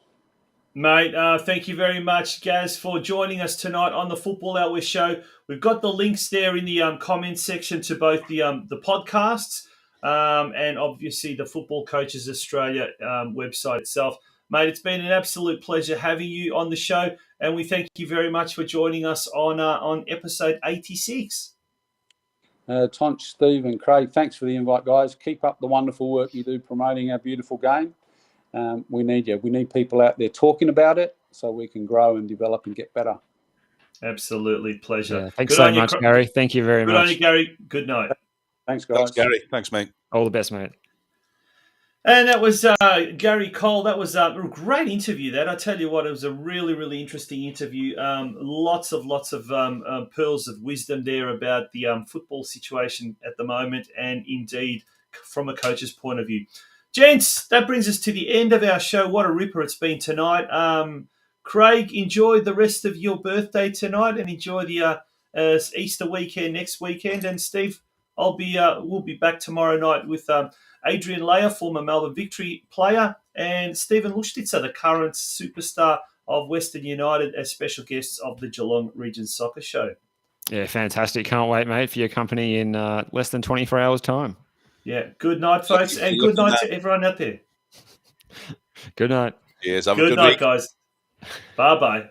Mate, thank you very much, Gaz, for joining us tonight on the Football Out With show. We've got the links there in the comments section to both the podcasts and obviously the Football Coaches Australia website itself. Mate, it's been an absolute pleasure having you on the show, and we thank you very much for joining us on episode 86. Tonch, Steve and Craig, thanks for the invite, guys. Keep up the wonderful work you do promoting our beautiful game. We need you. We need people out there talking about it so we can grow and develop and get better. Absolutely. Pleasure. Yeah, thanks so much, Gary. Thank you very much. Good on you, Gary. Good night. Thanks, guys. Thanks, Gary. Thanks, mate. All the best, mate. And that was Gary Cole. That was a great interview. That I tell you what, it was a really, really interesting interview. Lots of pearls of wisdom there about the football situation at the moment, and indeed from a coach's point of view. Gents, that brings us to the end of our show. What a ripper it's been tonight. Craig, enjoy the rest of your birthday tonight, and enjoy the Easter weekend next weekend. And Steve, we'll be back tomorrow night with Adrian Leyer, former Melbourne Victory player, and Stephen Lushtitzer, the current superstar of Western United, as special guests of the Geelong Region Soccer Show. Yeah, fantastic. Can't wait, mate, for your company in less than 24 hours' time. Yeah, good night, folks, and good night to everyone out there. Good night. Yes, have a good night, week. guys. Bye-bye.